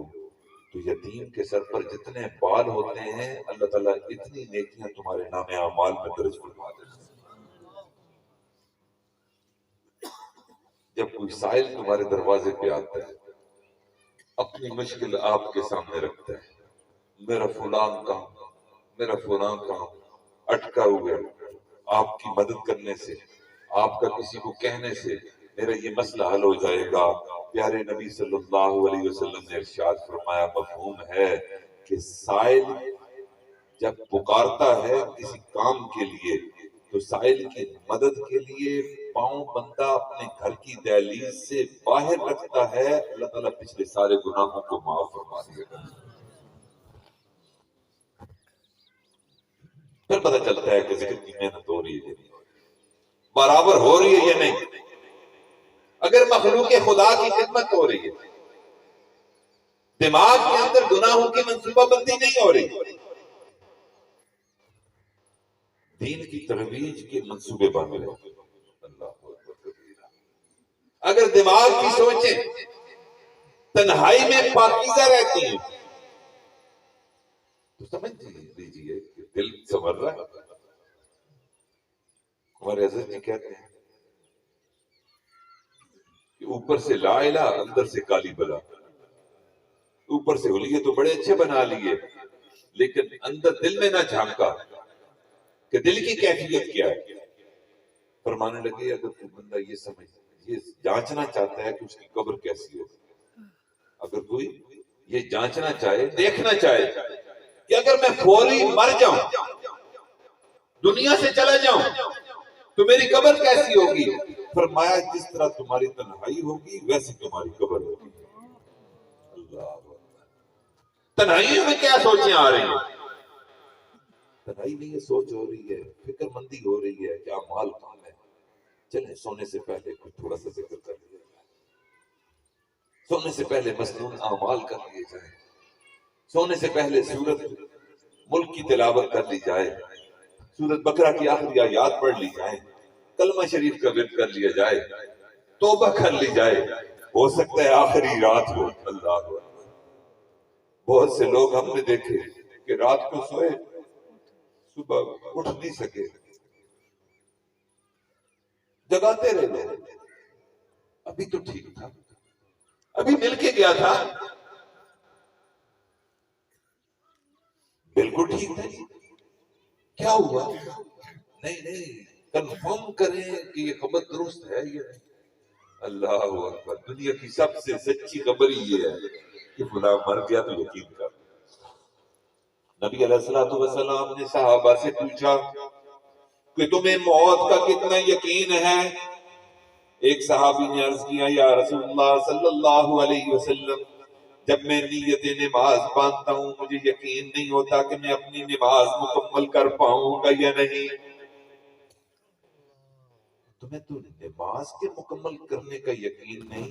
تو یتیم کے سر پر جتنے بال ہوتے ہیں اللہ تعالیٰ اتنی نیکیاں تمہارے نام اعمال میں درج فرما دیتے ہیں. جب کوئی سائل تمہارے دروازے پہ آتا ہے، اپنی مشکل آپ کے سامنے رکھتا ہے، میرا فلاں کام اٹکا ہوا ہے، آپ کی مدد کرنے سے، آپ کا کسی کو کہنے سے میرا یہ مسئلہ حل ہو جائے گا. پیارے نبی صلی اللہ علیہ وسلم نے ارشاد فرمایا، مفہوم ہے کہ سائل جب پکارتا ہے کسی کام کے لیے تو سائل کی مدد کے لیے پاؤں بندہ اپنے گھر کی دہلیز سے باہر رکھتا ہے، اللہ تعالیٰ پچھلے سارے گناہوں کو معاف فرما دے گا. پھر پتہ چلتا ہے کہ ذکر کی محنت ہو رہی ہے، برابر ہو رہی ہے یا نہیں. اگر مخلوق خدا کی خدمت ہو رہی ہے، دماغ کے اندر گناہوں کی منصوبہ بندی نہیں ہو رہی، دین کی ترویج کے منصوبے بن رہے ہیں، اگر دماغ کی سوچیں تنہائی میں پاکیزہ رہتی ہیں تو سمجھ لیجیے کہ دل سنور رہا ہے. ہمارے حضرت جی کہتے ہیں کہ اوپر سے لا الہ، اندر سے کالی بلا. اوپر سے ہولیے تو بڑے اچھے بنا لیے، لیکن اندر دل میں نہ جھانکا کہ دل کی کیفیت کیا ہے. فرمانے لگے اگر کوئی بندہ یہ جانچنا چاہتا ہے کہ اس کی قبر کیسی ہو، اگر کوئی یہ جانچنا چاہے، دیکھنا چاہے کہ اگر میں فوری مر جاؤں، دنیا سے چلا جاؤں تو میری قبر کیسی ہوگی، فرمایا جس طرح تمہاری تنہائی ہوگی ویسی تمہاری قبر ہوگی. اللہ تنہائی میں کیا سوچیں آ رہی ہیں؟ تنہائی میں یہ سوچ ہو رہی ہے، فکر مندی ہو رہی ہے کہ اعمال کام ہے. چلیں سونے سے پہلے کچھ تھوڑا سا ذکر کر لیا جائے، سونے سے پہلے مسنون اعمال کر لیے جائیں، سونے سے پہلے سورت ملک کی تلاوت کر لی جائے، سورت بقرہ کی آخری آیات پڑھ لی جائے، کلمہ شریف کا ورد کر لیا جائے، توبہ کر لی جائے. ہو سکتا ہے آخری رات ہو. اللہ اکبر. بہت سے لوگ ہم نے دیکھے کہ رات کو سوئے، صبح اٹھ نہیں سکے، جگاتے رہے لوگ. ابھی تو ٹھیک تھا، ابھی مل کے گیا تھا، بالکل ٹھیک تھا، کیا ہوا؟ نہیں کنفرم کریں کہ یہ خبر درست ہے یہ نہیں. اللہ اکبر. دنیا کی سب سے سچی خبر یہ ہے کہ فلاں مر گیا تو یقین کر. نبی علیہ الصلوۃ والسلام نے صحابہ سے پوچھا کہ تمہیں موت کا کتنا یقین ہے؟ ایک صحابی نے عرض کیا یا رسول اللہ صلی اللہ علیہ وسلم، جب میں نیت نماز باندھتا ہوں مجھے یقین نہیں ہوتا کہ میں اپنی نماز مکمل کر پاؤں گا یا نہیں. تمہیں تو نماز کے مکمل کرنے کا یقین نہیں،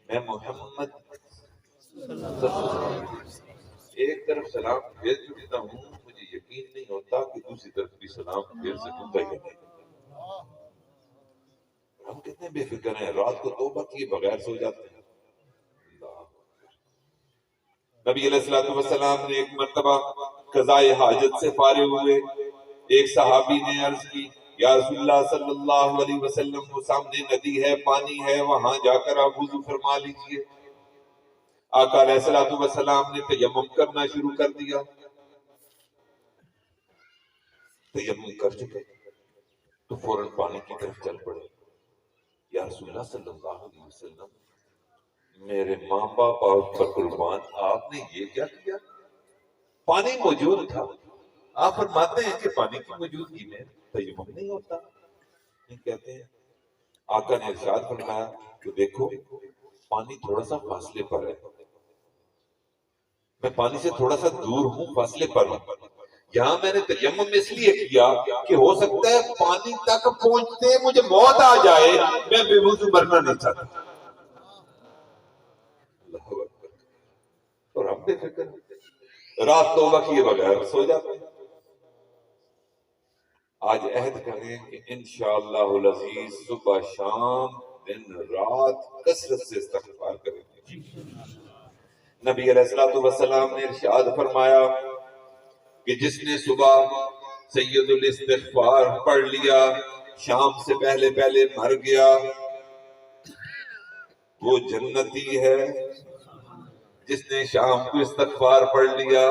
میں محمد ایک طرف سلام بھیج چکتا ہوں، مجھے یقین نہیں ہوتا کہ دوسری طرف بھی سلام بھیج سکوں گا یا نہیں. ہم کتنے بے فکر ہیں، رات کو توبہ کیے بغیر سو جاتے ہیں. نبی علیہ الصلوۃ والسلام نے ایک مرتبہ قضائے حاجت سے فارغ ہوئے، ایک صحابی نے عرض کی یا رسول اللہ صلی اللہ علیہ وسلم، وہ سامنے ندی ہے، پانی ہے، وہاں جا کر آپ وضو فرما لیجئے. آقا علیہ الصلوۃ والسلام نے تیمم کرنا شروع کر دیا. تیمم کر چکے تو فوراً پانی کی طرف چل پڑے. یا رسول اللہ صلی اللہ علیہ وسلم، میرے ماں باپ آپ پر قربان، آپ نے یہ کیا کیا؟ پانی موجود تھا. آپ فرماتے ہیں کہ پانی کی موجودگی میں تیمم نہیں ہوتا. نہیں کہتے ہیں. آقا نے ارشاد فرمایا کہ دیکھو پانی تھوڑا سا فاصلے پر ہے، میں پانی سے تھوڑا سا دور ہوں، فاصلے پر ہوں. یہاں میں نے تیمم اس لیے کیا کہ ہو سکتا ہے پانی تک پہنچتے مجھے موت آ جائے، میں بے وضو مرنا نہیں چاہتا. اللہ اکبر. اور ہم بے فکر رات توبہ کیے بغیر سو جاتے ہیں. آج عہد کریں کہ انشاءاللہ العزیز صبح شام دن رات کثرت سے استغفار کریں گے. نبی علیہ الصلوۃ والسلام نے ارشاد فرمایا کہ جس نے صبح سید الاستغفار پڑھ لیا، شام سے پہلے پہلے مر گیا، وہ جنتی ہے. جس نے شام کو استغفار پڑھ لیا،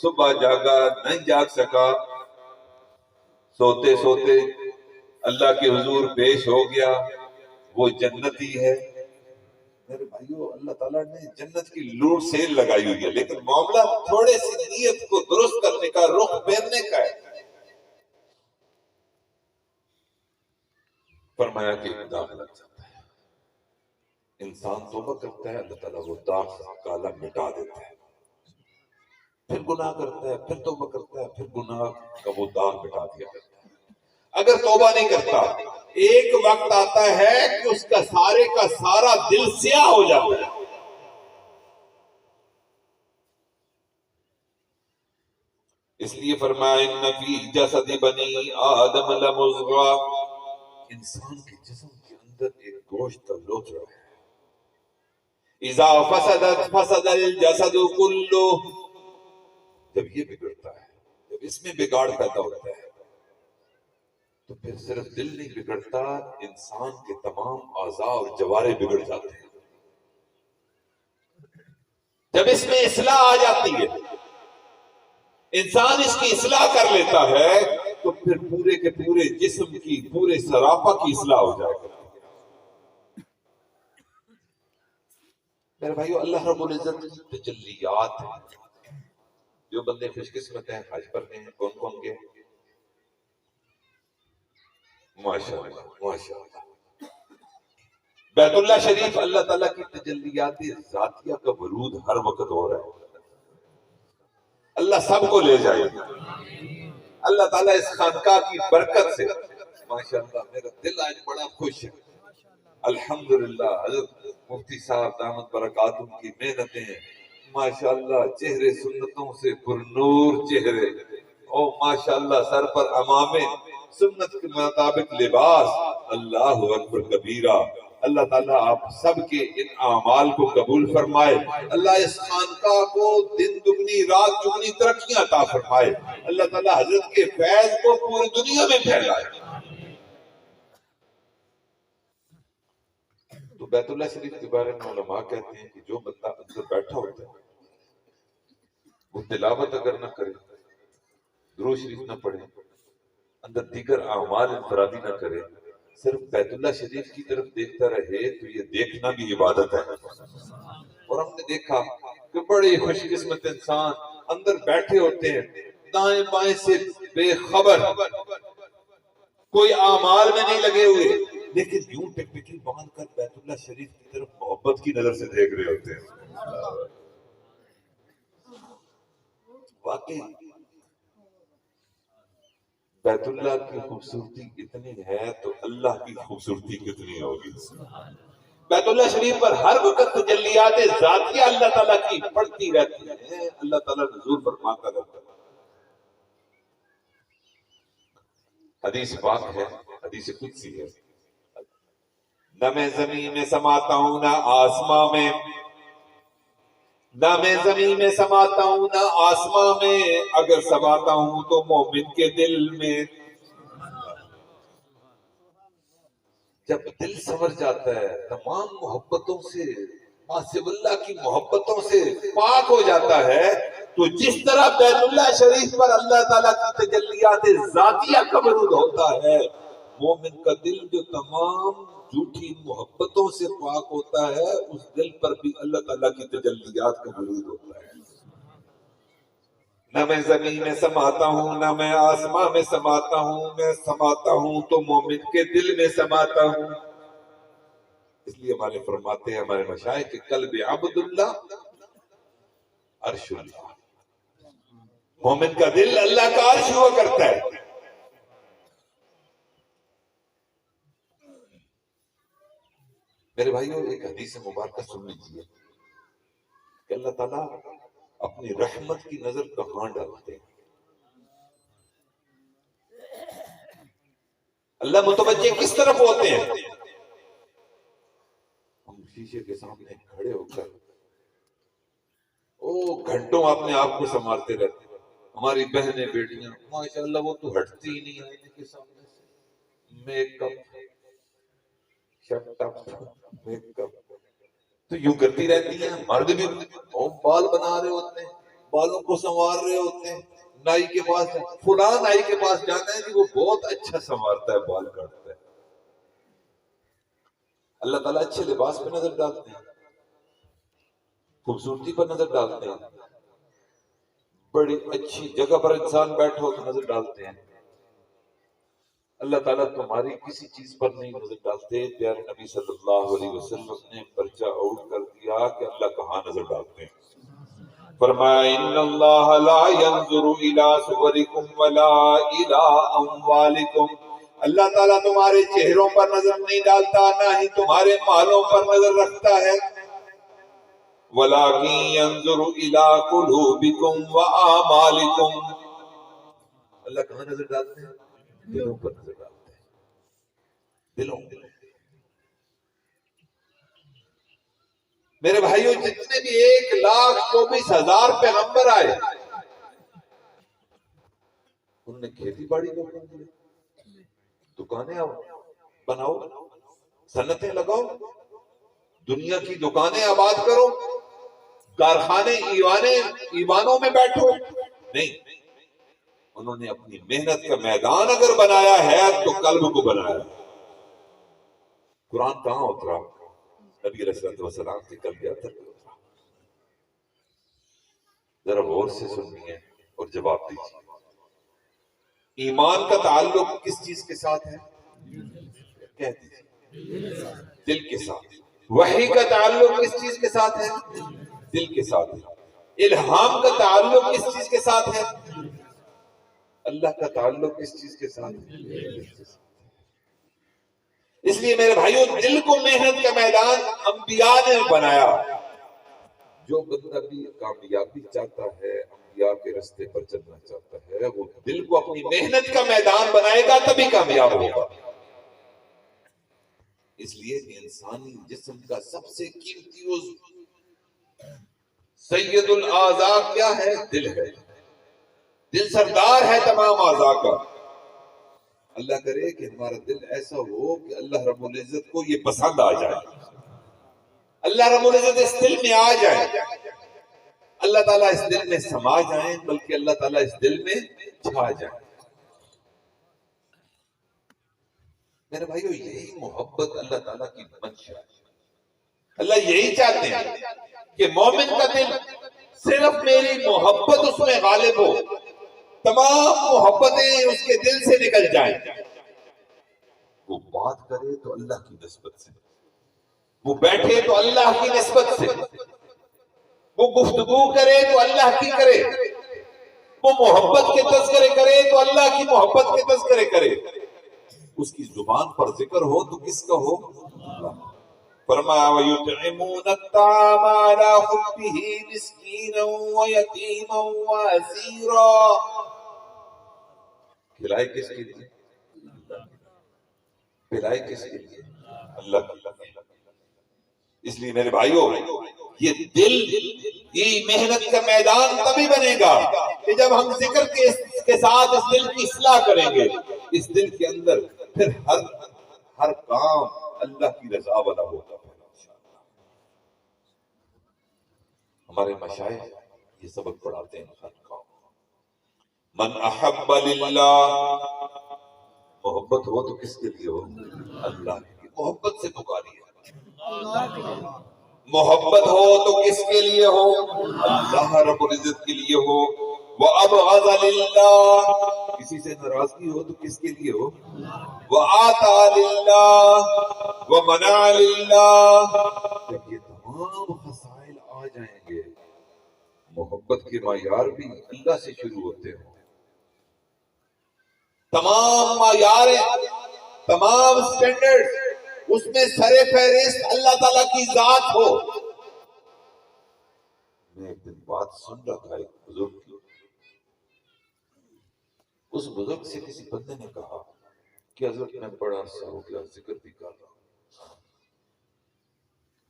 صبح جاگا نہیں جاگ سکا، سوتے سوتے اللہ کے حضور پیش ہو گیا، وہ جنتی ہے. میرے بھائیو، اللہ تعالیٰ نے جنت کی لوٹ سیل لگائی ہوئی ہے، لیکن معاملہ تھوڑے سی نیت کو درست کرنے کا، رخ پھیرنے کا ہے. فرمایا کہ ایک داغ لگ جاتا ہے، انسان توبہ کرتا ہے، اللہ تعالیٰ وہ داغ کالا مٹا دیتا ہے. پھر گناہ کرتا ہے، پھر توبہ کرتا ہے، پھر گناہ کا وہ داغ مٹا دیا کرتا ہے. اگر توبہ نہیں کرتا، ایک وقت آتا ہے کہ اس کا سارے کا سارا دل سیاہ ہو جاتا ہے. اس لیے فرمایا ان فی جسد بنی آدم لمضغہ، انسان کے جسم کے اندر ایک گوشت کا لوتھڑا ہے. اذا فسدت فسد الجسد کلہ، جب یہ بگڑتا ہے، جب اس میں بگاڑ پیدا ہوتا ہے، تو پھر صرف دل نہیں بگڑتا، انسان کے تمام اعضاء اور جوارے بگڑ جاتے ہیں. جب اس میں اصلاح آ جاتی ہے، انسان اس کی اصلاح کر لیتا ہے، تو پھر پورے کے پورے جسم کی، پورے سراپا کی اصلاح ہو جائے گا. میرے بھائیو، اللہ رب العزت کی تجلیات ہیں. جو بندے خوش قسمت ہیں، حج پر گئے ہیں. کون کون گئے؟ ماشاء اللہ ماشاء اللہ. بیت اللہ شریف اللہ تعالیٰ کی تجلیات ذاتیہ کا ورود ہر وقت ہو رہا ہے. اللہ سب کو لے جائے. اللہ تعالیٰ اس خانقاہ کی برکت سے ماشاءاللہ میرا دل آج بڑا خوش ہے. الحمدللہ حضرت مفتی صاحب دامت برکاتہم کی محنتیں، ماشاءاللہ چہرے سنتوں سے پرنور چہرے، او ماشاءاللہ سر پر امامے، سنت کے مطابق لباس. اللہ اکبر کبیرہ. اللہ تعالیٰ آپ سب کے ان اعمال کو قبول فرمائے. اللہ اس خانقاہ کو دن دگنی رات چگنی ترقیاں عطا فرمائے. اللہ تعالیٰ حضرت کے فیض کو پوری دنیا میں پھیلائے. تو بیت اللہ شریف کے بارے میں علماء کہتے ہیں کہ جو بندہ اندر بیٹھا ہوتا ہے، وہ تلاوت اگر نہ کرے، درود شریف نہ پڑھے، اندر دیگر اعمال انفرادی نہ کرے، صرف بیت اللہ شریف کی طرف دیکھتا رہے، تو یہ دیکھنا بھی عبادت ہے. اور ہم نے دیکھا کہ بڑے خوش قسمت انسان اندر بیٹھے ہوتے ہیں، دائیں بائیں سے بے خبر، کوئی اعمال میں نہیں لگے ہوئے، لیکن یوں ٹکٹکی باندھ کر بیت اللہ شریف کی طرف محبت کی نظر سے دیکھ رہے ہوتے ہیں. واقعی بیت اللہ کی خوبصورتی اتنی ہے تو اللہ کی خوبصورتی کتنی ہوگی. بیت اللہ شریف پر ہر وقت تجلیات ذاتیہ اللہ تعالیٰ کی پڑتی رہتی ہیں. اللہ تعالیٰ نزول فرماتا رہتا ہے. حدیث پاک ہے، حدیث قدسی ہے، نہ میں زمین میں سماتا ہوں نہ آسمان میں، نہ میں زمین میں سماتا ہوں نہ آسمان میں، اگر سماتا ہوں تو مومن کے دل میں. جب دل سنور جاتا ہے، تمام محبتوں سے ماسب اللہ کی محبتوں سے پاک ہو جاتا ہے، تو جس طرح بیت اللہ شریف پر اللہ تعالیٰ کی تجلیات ذاتیہ کا ورود ہوتا ہے، مومن کا دل جو تمام جھوٹی محبتوں سے پاک ہوتا ہے، اس دل پر بھی اللہ تعالیٰ کی تجلیات کا ورود ہوتا ہے۔ نہ میں زمین میں سماتا ہوں، نہ میں آسمان میں سماتا ہوں، میں سماتا ہوں تو مومن کے دل میں سماتا ہوں۔ اس لیے ہمارے فرماتے ہیں ہمارے مشائخ کہ قلب عبد اللہ عرش اللہ، مومن کا دل اللہ کا عرش ہوا کرتا ہے۔ میرے بھائیوں، ایک حدیث مبارکہ سن لیجیے کہ اللہ تعالیٰ اپنی رحمت کی نظر کہاں ڈالتے ہیں۔ اللہ متوجہ کس طرف ہوتے ہیں؟ ہم شیشے کے سامنے کھڑے ہو کر گھنٹوں اپنے آپ کو سنوارتے رہتے ہیں۔ ہماری بہنیں بیٹیاں ماشاءاللہ وہ تو ہٹتی ہی نہیں آئینے کے سامنے سے، make up, shut up, make up تو یوں کرتی رہتی ہیں۔ مرد بھی بال بنا رہے ہوتے ہیں، بالوں کو سنوار رہے ہوتے ہیں، نائی کے پاس فلاں نائی کے پاس جانا ہے کہ وہ بہت اچھا سنوارتا ہے، بال کاٹتا ہے۔ اللہ تعالیٰ اچھے لباس پہ نظر ڈالتے ہیں، خوبصورتی پر نظر ڈالتے ہیں، بڑی اچھی جگہ پر انسان بیٹھا ہو تو نظر ڈالتے ہیں۔ اللہ تعالیٰ تمہاری کسی چیز پر نہیں نظر ڈالتے۔ پیارے نبی صلی اللہ علیہ وسلم نے پرچہ آؤٹ کر دیا کہ اللہ کہاں نظر ڈالتے ہیں۔ فرمایا ان اللہ لا ينظر الى صورکم ولا الى اموالکم، اللہ تعالیٰ تمہارے چہروں پر نظر نہیں ڈالتا، نہ ہی تمہارے مالوں پر نظر رکھتا ہے، ولکن ينظر الى قلوبکم واعمالکم، اللہ کہاں نظر ڈالتے ہیں؟ دلوں پر نظر ڈالتے ہیں، دلوں۔ میرے بھائیوں، جتنے بھی 1,24,000 پیغمبر آئے، انہوں نے کھیتی باڑی کو حکم دیا، دکانیں بناؤ، صنعتیں لگاؤ، دنیا کی دکانیں آباد کرو، کارخانے ایوانوں میں بیٹھو، نہیں، انہوں نے اپنی محنت کا میدان اگر بنایا ہے تو قلب کو بنایا۔ قرآن کہاں اترا؟ نبی علیہ السلام کے قلب اتر پہ اترا۔ ذرا غور سے سنیے اور جواب دیجیے۔ ایمان کا تعلق کس چیز کے ساتھ ہے؟ کہہ دیجیے، دل کے ساتھ۔ وحی کا تعلق کس چیز کے ساتھ ہے؟ دل کے ساتھ ہے۔ الہام کا تعلق کس چیز کے ساتھ ہے؟ اللہ کا تعلق کس چیز کے ساتھ ہے؟ اس لیے میرے بھائیوں، دل کو محنت کا میدان انبیاء نے بنایا۔ جو بندہ بھی کامیابی چاہتا ہے، انبیاء کے راستے پر چلنا چاہتا ہے، وہ دل کو اپنی محنت کا میدان بنائے گا تبھی کامیاب ہوگا۔ اس لیے کہ انسانی جسم کا سب سے قیمتی عضو، سید الاعضاء کیا ہے؟ دل ہے۔ دل سردار ہے تمام اعضاء کا۔ اللہ کرے کہ ہمارا دل ایسا ہو کہ اللہ رب العزت کو یہ پسند آ جائے، اللہ رب العزت اس دل میں آ جائے، اللہ تعالیٰ اس دل میں سما جائیں، بلکہ اللہ تعالیٰ اس دل میں چھا جائے۔ میرے بھائیو، یہی محبت اللہ تعالیٰ کی منشا ہے۔ اللہ یہی چاہتے ہیں کہ مومن کا دل صرف میری محبت اس میں غالب ہو، تمام محبتیں اس کے دل سے نکل جائیں۔ وہ بات کرے تو اللہ کی نسبت سے، وہ بیٹھے تو اللہ کی نسبت سے، وہ گفتگو کرے تو اللہ کی کرے، وہ محبت کے تذکرے کرے تو اللہ کی محبت کے تذکرے کرے۔ اس کی زبان پر ذکر ہو تو کس کا ہو؟ فرمایا وَيُطْعِمُونَ الطَّعَامَ عَلَى حُبِّهِ مِسْكِينًا وَيَتِيمًا وَأَسِيرًا، کھلائے کس کے لیے؟ پلائے کس کے لیے؟ اللہ کی۔ اس لیے میرے بھائیوں، یہ دل، یہ محنت کا میدان تبھی بنے گا کہ جب ہم ذکر کے ساتھ اس دل کی اصلاح کریں گے۔ اس دل کے اندر پھر ہر کام اللہ کی رضا والا ہوگا۔ ہمارے مشائخ یہ سبق پڑھاتے ہیں خانقاہوں. من احب للہ، محبت ہو تو کس کے لیے ہو؟ اللہ کی. محبت سے پکاری ہے. محبت ہو تو کس کے لیے ہو؟ اللہ رب العزت کے لیے ہو. وَأَبْغَضَ لِلَّهِ، کسی سے ناراضگی ہو تو کس کے لیے ہو؟ وَآتَى لِلَّهِ وَمَنَعَ لِلَّهِ. جب یہ تمام مسائل آ جائیں گے، محبت کے معیار بھی اللہ سے شروع ہوتے ہیں. تمام معیار، تمام سٹینڈرڈ، اس میں سر فہرست اللہ تعالیٰ کی ذات ہو. میں ایک دن بات سن رہا تھا ایک بزرگ کی. اس بزرگ سے کسی بندے نے کہا کہ حضرت میں بڑا عرصہ ہو گیا ذکر بھی کر رہا ہوں،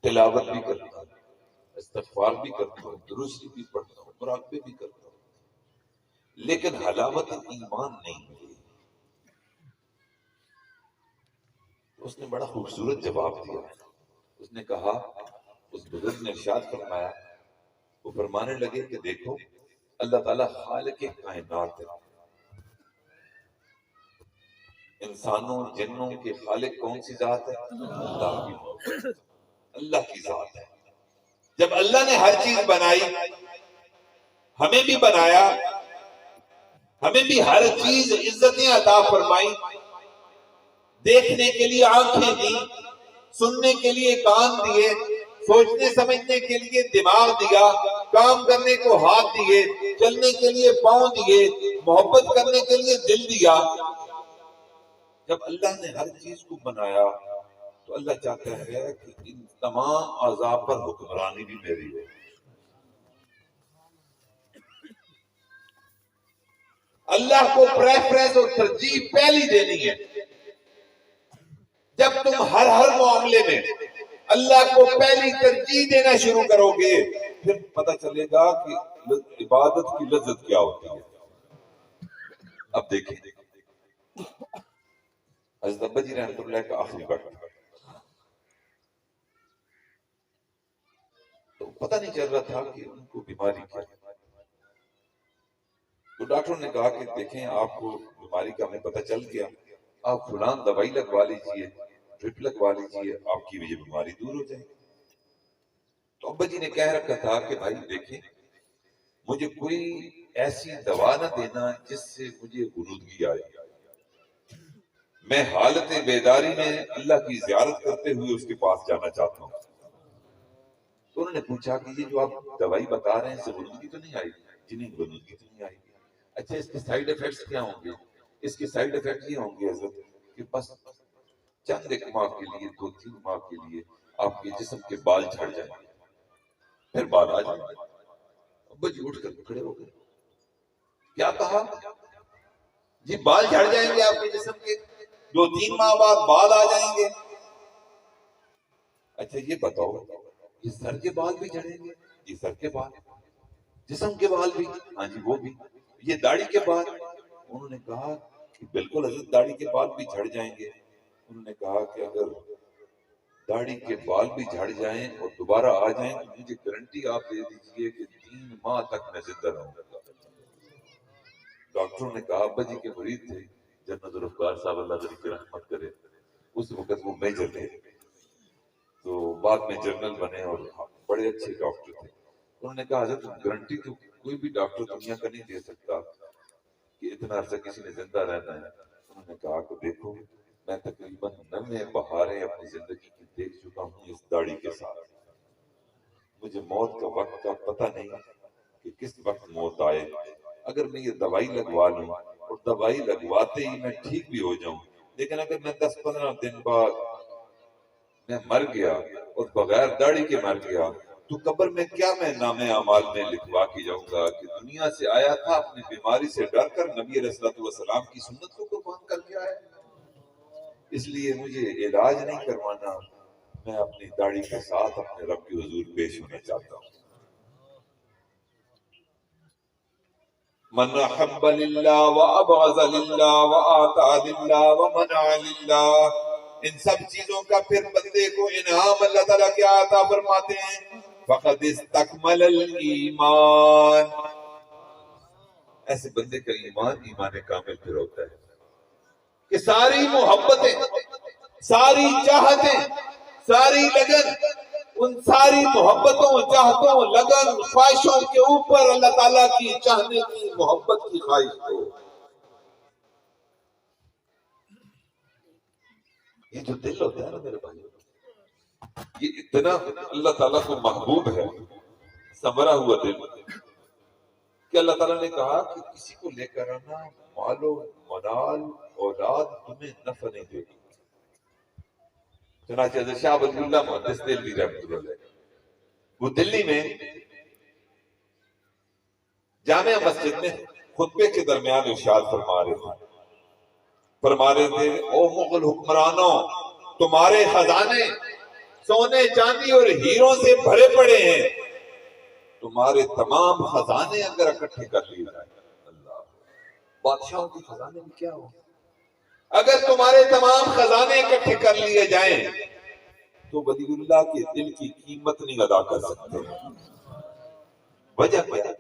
تلاوت بھی کرتا ہوں، استغفار بھی کرتا ہوں، درود شریف بھی پڑھتا ہوں، مراقبے بھی کرتا ہوں، لیکن حلاوت ایمان نہیں ملی. اس نے بڑا خوبصورت جواب دیا. اس نے کہا، اس بزرگ نے ارشاد فرمایا، وہ فرمانے لگے کہ دیکھو اللہ تعالیٰ خالق کائنات ہے. انسانوں جنوں کے خالق کون سی ذات ہے؟ اللہ کی محبت، اللہ کی ذات ہے. جب اللہ نے ہر چیز بنائی، ہمیں بھی بنایا، ہمیں بھی ہر چیز عزتیں عطا فرمائی، دیکھنے کے لیے آنکھیں دی، سننے کے لیے کان دیے، سوچنے سمجھنے کے لیے دماغ دیا، کام کرنے کو ہاتھ دیے، چلنے کے لیے پاؤں دیے، محبت کرنے کے لیے دل دیا. جب اللہ نے ہر چیز کو بنایا تو اللہ چاہتا ہے کہ ان تمام اعضاء پر حکمرانی بھی میری ہو. اللہ کو پریفرنس اور ترجیح پہلی دینی ہے. جب تم ہر معاملے میں اللہ کو پہلی ترجیح دینا شروع کرو گے، پھر پتہ چلے گا کہ عبادت کی لذت کیا ہوتی ہے. اب دیکھیں حضرت ابا جی رحمۃ اللہ کا آخری وقت، تو پتہ نہیں چل رہا تھا کہ ان کو بیماری کیا ہے. تو ڈاکٹر نے کہا کہ دیکھیں آپ کو بیماری کا ہمیں پتہ چل گیا، آپ فلان دوائی لگوا لیجئے، ڈرپ لگوا لیجئے، آپ کی یہ بیماری دور ہو جائے گی. تو ابا جی نے کہہ رکھا تھا کہ بھائی دیکھیں مجھے کوئی ایسی دوا نہ دینا جس سے مجھے غنودگی آئے. میں حالت بیداری میں اللہ کی زیارت کرتے ہوئے اس کے پاس جانا چاہتا ہوں. تو انہوں نے پوچھا کہ یہ جو آپ دوائی بتا رہے ہیں اس سے غنودگی تو نہیں آئی؟ جی نہیں، غنودگی تو نہیں آئی. اچھا اس کے سائیڈ ایفیکٹس کیا ہوں گے؟ اس کے سائیڈ ایفیکٹ یہ ہوں گے حضرت کہ بس چند ایک ماہ کے لیے، 2-3 ماہ کے لیے آپ کے جسم کے بال جھڑ جائیں گے، پھر بال آ جائیں گے. ابا جی اٹھ کر کھڑے ہو گئے. کیا کہا؟ جی بال جھڑ جائیں گے آپ کے جسم کے، 2-3 ماہ بعد بال آ جائیں گے. اچھا یہ بتاؤ یہ سر کے بال بھی جھڑیں گے؟ یہ سر کے بال، جسم کے بال بھی؟ ہاں جی وہ بھی. یہ داڑھی کے بال؟ انہوں نے کہا کہ بالکل حضرت داڑھی کے بال بھی جھڑ جائیں گے. انہوں نے کہا کہ اگر داڑھی کے بال بھی جھڑ جائیں اور دوبارہ آ جائیں تو مجھے گارنٹی آپ دے دیجئے کہ 3 ماہ تک میں زندہ رہوں گا. ڈاکٹروں نے کہا، ابا جی کے مرید تھے جنت الافکار صاحب اللہ تعالی کی رحمت کرے، اس وقت وہ میجر تھے، تو بعد میں جنرل بنے اور بڑے اچھے ڈاکٹر تھے. انہوں نے کہا حضرت گارنٹی تو کوئی بھی ڈاکٹر دنیا کا نہیں دے سکتا کہ اتنا عرصہ کسی نے زندہ رہنا ہے. انہوں نے کہا کہ دیکھو میں تقریباً 90 بہاریں اپنی زندگی کی دیکھ چکا ہوں اس داڑھی کے ساتھ. مجھے موت کا وقت کا پتہ نہیں کہ کس وقت موت آئے. اگر میں یہ دوائی لگوا لوں اور دوائی لگواتے ہی میں ٹھیک بھی ہو جاؤں، لیکن اگر میں 10-15 دن بعد میں مر گیا اور بغیر داڑھی کے مر گیا تو قبر میں کیا میں نام اعمال میں لکھوا کے جاؤں گا کہ دنیا سے آیا تھا اپنی بیماری سے ڈر کر، نبی علیہ الصلوۃ والسلام کی سنت کو قربان کر کے آیا. اس لیے مجھے علاج نہیں کروانا، میں اپنی داڑھی کے ساتھ اپنے رب کے حضور پیش ہونا چاہتا ہوں. من احب للہ وابغض للہ وآتى للہ ومنع للہ، ان سب چیزوں کا پھر بندے کو انعام اللہ تعالیٰ کیا عطا فرماتے ہیں؟ فقد استکمل الایمان، ایسے بندے کا ایمان کامل پھر ہوتا ہے کہ ساری محبتیں، ساری چاہتیں، ساری لگن، ان ساری محبتوں، چاہتوں، لگن، خواہشوں کے اوپر اللہ تعالیٰ کی چاہنے کی، محبت کی خواہش ہو۔ یہ جو دل ہوتا ہے نا میرے بھائی، یہ اتنا اللہ تعالیٰ کو محبوب ہے، سنورا ہوا دل، کہ اللہ تعالیٰ نے کہا کہ کسی کو لے کر آنا، مال و منال اولاد تمہیں نفع نہیں دے گی۔ چنانچہ حضرت شاہ ولی اللہ محدث دہلوی رحمۃ اللہ علیہ، وہ دلی میں جامع مسجد میں خطبے کے درمیان ارشاد فرما رہے تھے، او مغل حکمرانوں، تمہارے خزانے سونے چاندی اور ہیروں سے بھرے پڑے ہیں، تمہارے تمام خزانے اگر اکٹھے کر لیے جائیں، اللہ، بادشاہوں کے خزانے میں کیا ہو، اگر تمہارے تمام خزانے اکٹھے کر لیے جائیں تو ولی اللہ کے دل کی قیمت نہیں ادا کر سکتے۔ وجہ کیا؟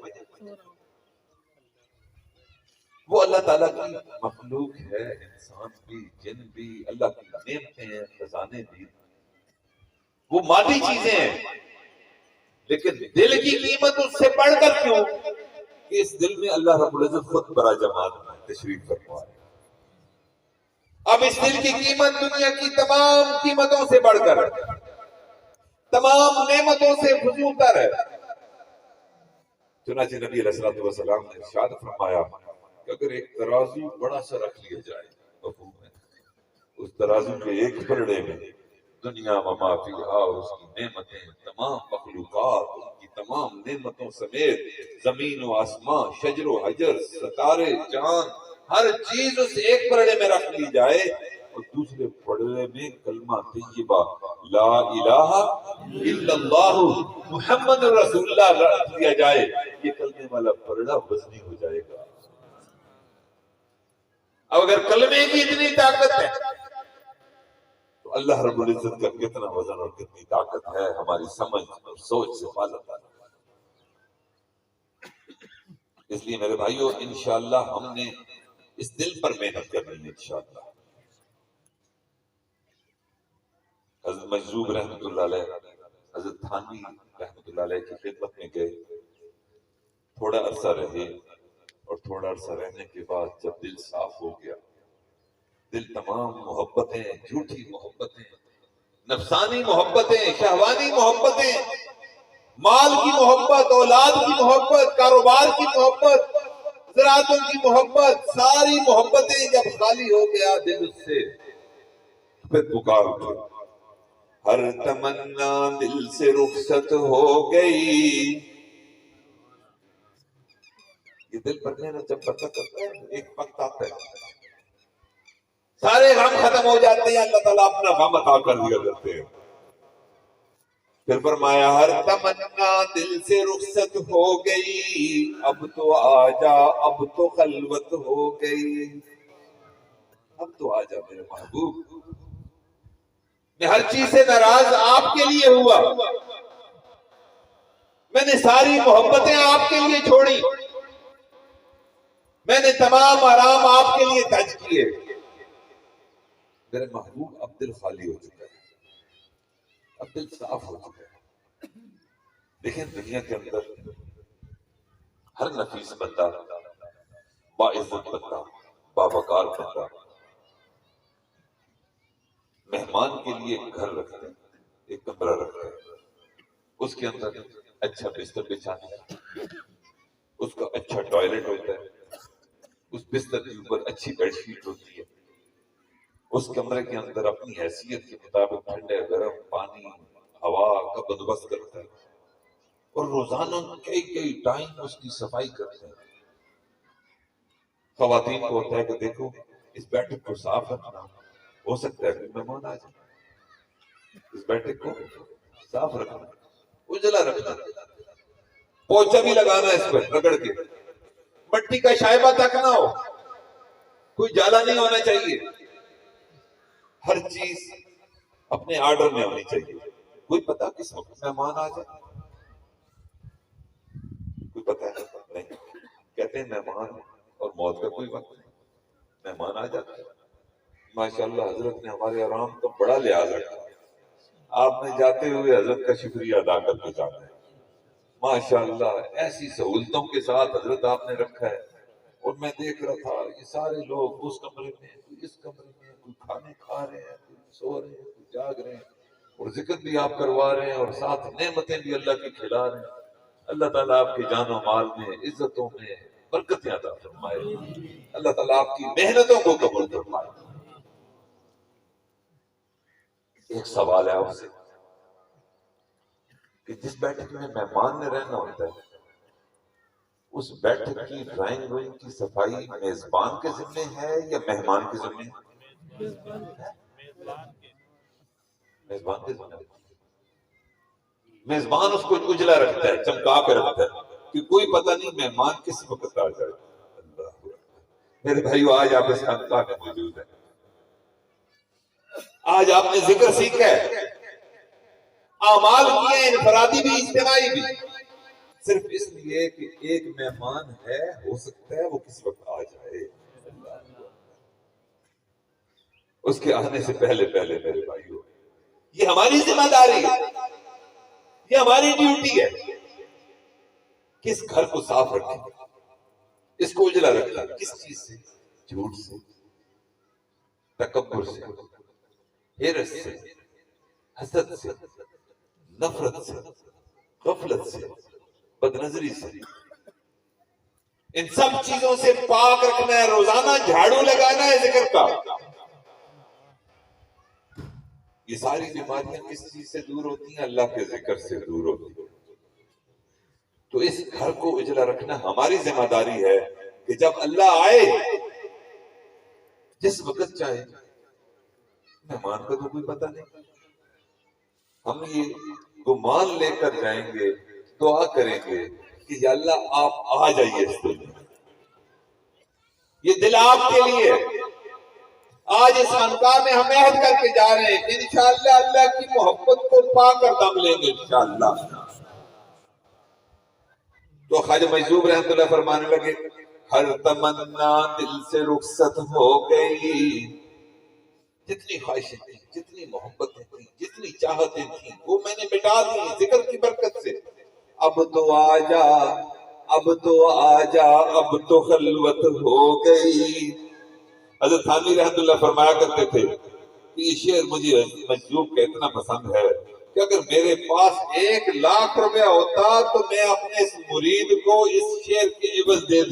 وہ اللہ تعالیٰ کی مخلوق ہے، انسان بھی، جن بھی، اللہ کی نعمتیں ہیں، خزانے بھی، وہ مادی چیزیں ہیں، لیکن دل کی قیمت اس سے بڑھ کر کیوں کہ اس دل میں اللہ رب العزت خود برا جماعت میں تشریف فرما ہے۔ اب اس دل کی قیمت دنیا کی تمام قیمتوں سے بڑھ کر، تمام نعمتوں سے فزون تر ہے۔ چنانچہ نبی علیہ الصلوۃ والسلام نے ارشاد فرمایا کہ اگر ایک ترازو بڑا سا رکھ لیا جائے، مفہوم ہے، اس ترازو کے ایک پلڑے میں دنیا و ما فیہا اور اس کی نعمتیں، تمام مخلوقات، ان کی تمام نعمتوں سمیت زمین و آسمان، شجر و حجر، ستارے، چاند، ہر چیز اس ایک پلڑے میں رکھ لی جائے اور دوسرے پلڑے میں کلمہ طیبہ لا الہ الا اللہ محمد رسول اللہ رکھ دیا جائے، یہ کلمے والا پلڑا وزنی ہو جائے گا۔ اب اگر کلمے کی اتنی طاقت ہے تو اللہ رب العزت کا کتنا وزن اور کتنی طاقت ہے، ہماری سمجھ اور سوچ سے فاضل ہے۔ اس لیے میرے بھائیو، انشاءاللہ ہم نے اس دل پر محنت کرنی ہے انشاءاللہ۔ حضرت مجذوب رحمۃ اللہ علیہ، حضرت تھانوی رحمۃ اللہ علیہ کی خدمت میں گئے، تھوڑا عرصہ رہے، اور تھوڑا عرصہ رہنے کے بعد جب دل صاف ہو گیا، دل تمام محبتیں، جھوٹی محبتیں، نفسانی محبتیں، شہوانی محبتیں، مال کی محبت، اولاد کی محبت، کاروبار کی محبت، زراعتوں کی محبت، ساری محبتیں جب خالی ہو گیا دل اس سے، پھر پکار اٹھے، ہر تمنا دل سے رخصت ہو گئی۔ یہ دل پر محنت جب بندہ کرتا ہے ایک وقت آتا ہے سارے غم ختم ہو جاتے ہیں، اللہ تعالیٰ اپنا غم عطا کر دیا کرتے ہیں۔ پھر فرمایا ہر تمنا دل سے رخصت ہو گئی، اب تو آجا، اب تو خلوت ہو گئی، اب تو آجا میرے محبوب، میں ہر چیز سے ناراض آپ کے لیے ہوا، میں نے ساری محبتیں آپ کے لیے چھوڑی، میں نے تمام آرام آپ کے لیے ترک کیے، میرے محبوب اب دل خالی ہو چکا ہے، اب دل صاف ہو چکا ہے۔ دیکھیں دنیا کے اندر ہر نفیس بندہ، باعزت بندہ، باوقار بندہ مہمان کے لیے ایک گھر رکھتے ہیں، ایک کمرہ رکھتے ہیں، اس کے اندر اچھا بستر بچھانا ہے، اس کا اچھا ٹوائلٹ ہوتا ہے، اس بستر کے اوپر اچھی بیڈ شیٹ ہوتی ہے، اس کمرے کے اندر اپنی حیثیت کے مطابق ٹھنڈے گرم پانی ہوا کا بندوبست کرتا ہے، اور روزانہ کئی ٹائم اس کی صفائی کرتے ہیں۔ خواتین کو ہوتا ہے کہ دیکھو اس بیٹھک کو صاف رکھنا، ہو سکتا ہے کہ مہمان آ جائے، اس بیٹھک کو صاف رکھنا، اجلا رکھنا، پوچھا بھی لگانا اس پر رگڑ کے، مٹی کا شائبہ تک نہ ہو، کوئی جالا نہیں ہونا چاہیے، ہر چیز اپنے آرڈر میں ہونی چاہیے، کوئی پتہ کس وقت مہمان آ جائے۔ پتہ ہے نہیں؟ کہتے ہیں مہمان اور موت کا کوئی وقت نہیں، مہمان آ جاتا ہے۔ ماشاءاللہ حضرت نے ہمارے آرام کا بڑا لحاظ رکھا، آپ نے جاتے ہوئے حضرت کا شکریہ ادا کر کے جانا ہے۔ ماشاءاللہ ایسی سہولتوں کے ساتھ حضرت آپ نے رکھا ہے۔ اور میں دیکھ رہا تھا یہ سارے لوگ اس کمرے میں، کوئی اس کمرے میں، کوئی کھانے کھا رہے ہیں، کوئی سو رہے ہیں، کوئی جاگ رہے ہیں، اور ذکر بھی آپ کروا رہے ہیں، اور ساتھ نعمتیں بھی اللہ کی کھلا رہے ہیں۔ اللہ تعالیٰ آپ کی جان و مال میں، عزتوں میں برکتیں عطا فرمائے۔ اللہ تعالیٰ آپ کی محنتوں کو قبول فرمائے۔ ایک سوال ہے آپ سے کہ جس بیٹھک میں مہمان نے رہنا ہوتا ہے، اس بیٹھک کی ڈرائنگ روم کی صفائی میزبان کے ذمہ ہے یا مہمان کے ذمہ ہے؟ میزبان کے ذمہ ہے۔ میزبان اس کو اجلا رکھتا ہے، چمکا کے رکھتا ہے کہ کوئی پتہ نہیں مہمان کس وقت آ جائے۔ اللہ اکبر۔ میرے بھائیو آج آپ اس خانقاہ میں موجود ہیں، آج آپ نے ذکر سیکھا ہے، اعمال کیے ہیں، انفرادی بھی اجتماعی بھی، صرف اس لیے کہ ایک مہمان ہے، ہو سکتا ہے وہ کس وقت آ جائے۔ اس کے آنے سے پہلے پہلے میرے بھائیو، یہ ہماری ذمہ داری ہے، یہ ہماری ڈیوٹی ہے کہ اس گھر کو صاف رکھیں، اس کو اجلا رکھیں۔ کس چیز سے؟ جھوٹ سے، تکبر سے، حیرت سے، حسد سے، نفرت سے، غفلت سے، بدنظری سے، ان سب چیزوں سے پاک رکھنا ہے۔ روزانہ جھاڑو لگانا ہے ذکر کا۔ یہ ساری بیماریاں کس چیز سے دور ہوتی ہیں؟ اللہ کے ذکر سے دور ہوتی ہیں۔ تو اس گھر کو اجلا رکھنا ہماری ذمہ داری ہے کہ جب اللہ آئے جس وقت چاہے، مہمان کا تو کوئی پتہ نہیں، ہم یہ گمان لے کر جائیں گے، دعا کریں گے کہ یا اللہ آپ آ جائیے اس دل میں۔ یہ دل آپ کے لیے آج اس خانقاہ میں ہم عہد کر کے جا رہے ہیں، انشاءاللہ اللہ کی محبت کو پا کر دم لیں گے انشاءاللہ۔ تو خواجہ مجذوب رحمۃ اللہ فرمانے لگے، ہر تمنا دل سے رخصت ہو گئی، جتنی خواہشیں تھیں، جتنی محبتیں تھیں، جتنی چاہتیں تھیں، وہ میں نے مٹا دی ذکر کی برکت سے۔ اب تو آ جا، اب تو آ جا، اب تو خلوت ہو گئی۔ حضرت تھانوی رحمۃ اللہ فرمایا کرتے تھے کہ یہ شعر مجھے مجذوب کا اتنا پسند ہے کہ اگر میرے پاس 1,00,000 روپیہ ہوتا تو میں اپنے اس مرید کو اس شعر کے عوض دے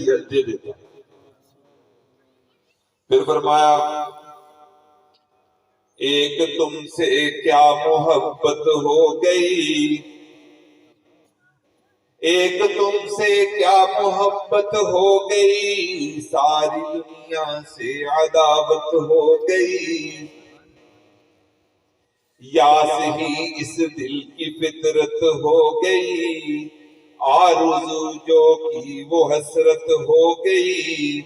دیتا۔ پھر فرمایا، ایک تم سے کیا محبت ہو گئی، ایک تم سے کیا محبت ہو گئی، ساری دنیا سے عداوت ہو گئی، یاس ہی اس دل کی فطرت ہو گئی، آرزو جو کی وہ حسرت ہو گئی،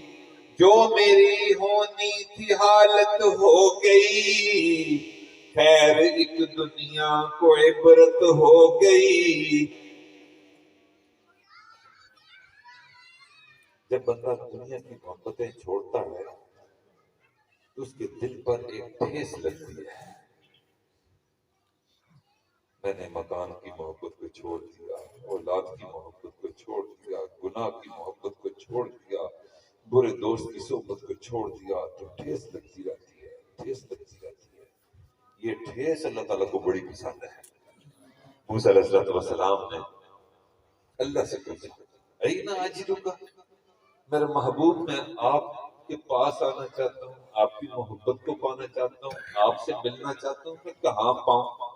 جو میری ہونی تھی حالت ہو گئی، خیر ایک دنیا کو عبرت ہو گئی۔ جب بندہ دنیا کی محبتیں چھوڑتا ہے تو اس کے دل پر ایک ٹھیس لگتی ہے۔ میں نے مکان کی محبت کو چھوڑ دیا، اولاد کی محبت کو چھوڑ دیا، گناہ کی محبت کو چھوڑ دیا، برے دوست کی صحبت کو چھوڑ دیا، تو ٹھیس لگتی رہتی ہے، ٹھیس لگتی رہتی ہے۔ یہ ٹھیس اللہ تعالیٰ کو بڑی پسند ہے۔ موسیٰ علیہ السلام نے اللہ سے پوچھا، اینا اجدک، میرے محبوب میں آپ کے پاس آنا چاہتا ہوں، آپ کی محبت کو پانا چاہتا ہوں، آپ سے ملنا چاہتا ہوں، میں کہاں پاؤں؟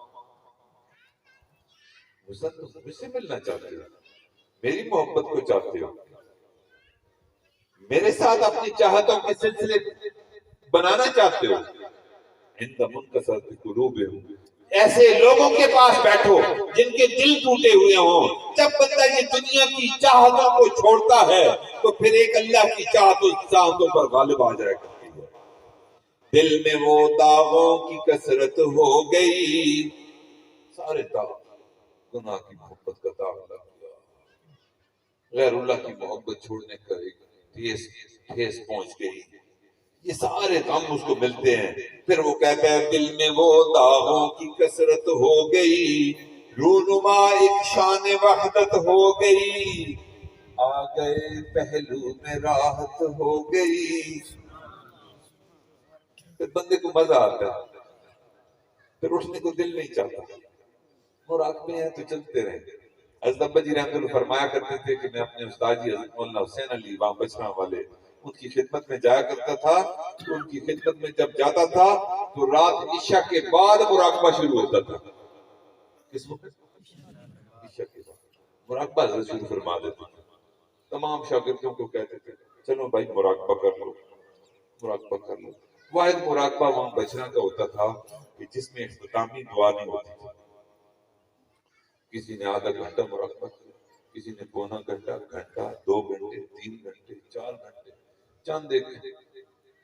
موسیٰ تم مجھ سے ملنا چاہتے ہو، میری محبت کو چاہتے ہو، میرے ساتھ اپنی چاہتوں کے سلسلے بنانا چاہتے ہو، عند منکسرۃ قلوبہم، ایسے لوگوں کے پاس بیٹھو جن کے دل ٹوٹے ہوئے ہوں۔ جب بندہ یہ دنیا کی چاہتوں کو چھوڑتا ہے تو پھر ایک اللہ کی چاہتوں پر غالب آ جائے کرتی ہے۔ دل میں وہ داغوں کی کثرت ہو گئی، سارے داغ، گناہ کی محبت کا داغ لگ گیا، غیر اللہ کی محبت چھوڑنے کا ایک ٹھیس پہنچ گئی، یہ سارے غم اس کو ملتے ہیں۔ پھر وہ کہتا ہے دل میں وہ داغوں کی کثرت ہو گئی، رونما ایک شان وحدت ہو گئی، آ گئے پہلو میں راحت ہو گئی۔ پھر بندے کو مزہ آتا ہے، پھر اٹھنے کو دل نہیں چاہتا، مراقبے ہیں تو چلتے رہیں۔ حضرت ابا جی رحمۃ اللہ فرمایا کرتے تھے کہ میں اپنے استاد جی حضرت مولانا حسین علی وہاں بچنا والے ان کی خدمت میں جایا کرتا تھا، تو ان کی خدمت میں جب جاتا تھا تو رات عشاء کے بعد مراقبہ شروع ہوتا تھا۔ کس وقت؟ عشاء کے بعد مراقبہ حضرت شروع فرما دیتے تھے۔ تمام شاگردوں کو کہتے تھے چلو بھائی مراقبہ کر لو، مراقبہ کر لو۔ واحد مراقبہ وہاں بچنا کا ہوتا تھا کہ جس میں اختتامی دعا نہیں ہوتی تھی۔ کسی نے آدھا گھنٹہ مراقبہ کیا، کسی نے پونا گھنٹہ، 2 گھنٹے، 3 گھنٹے، 4 گھنٹے۔ چند ایک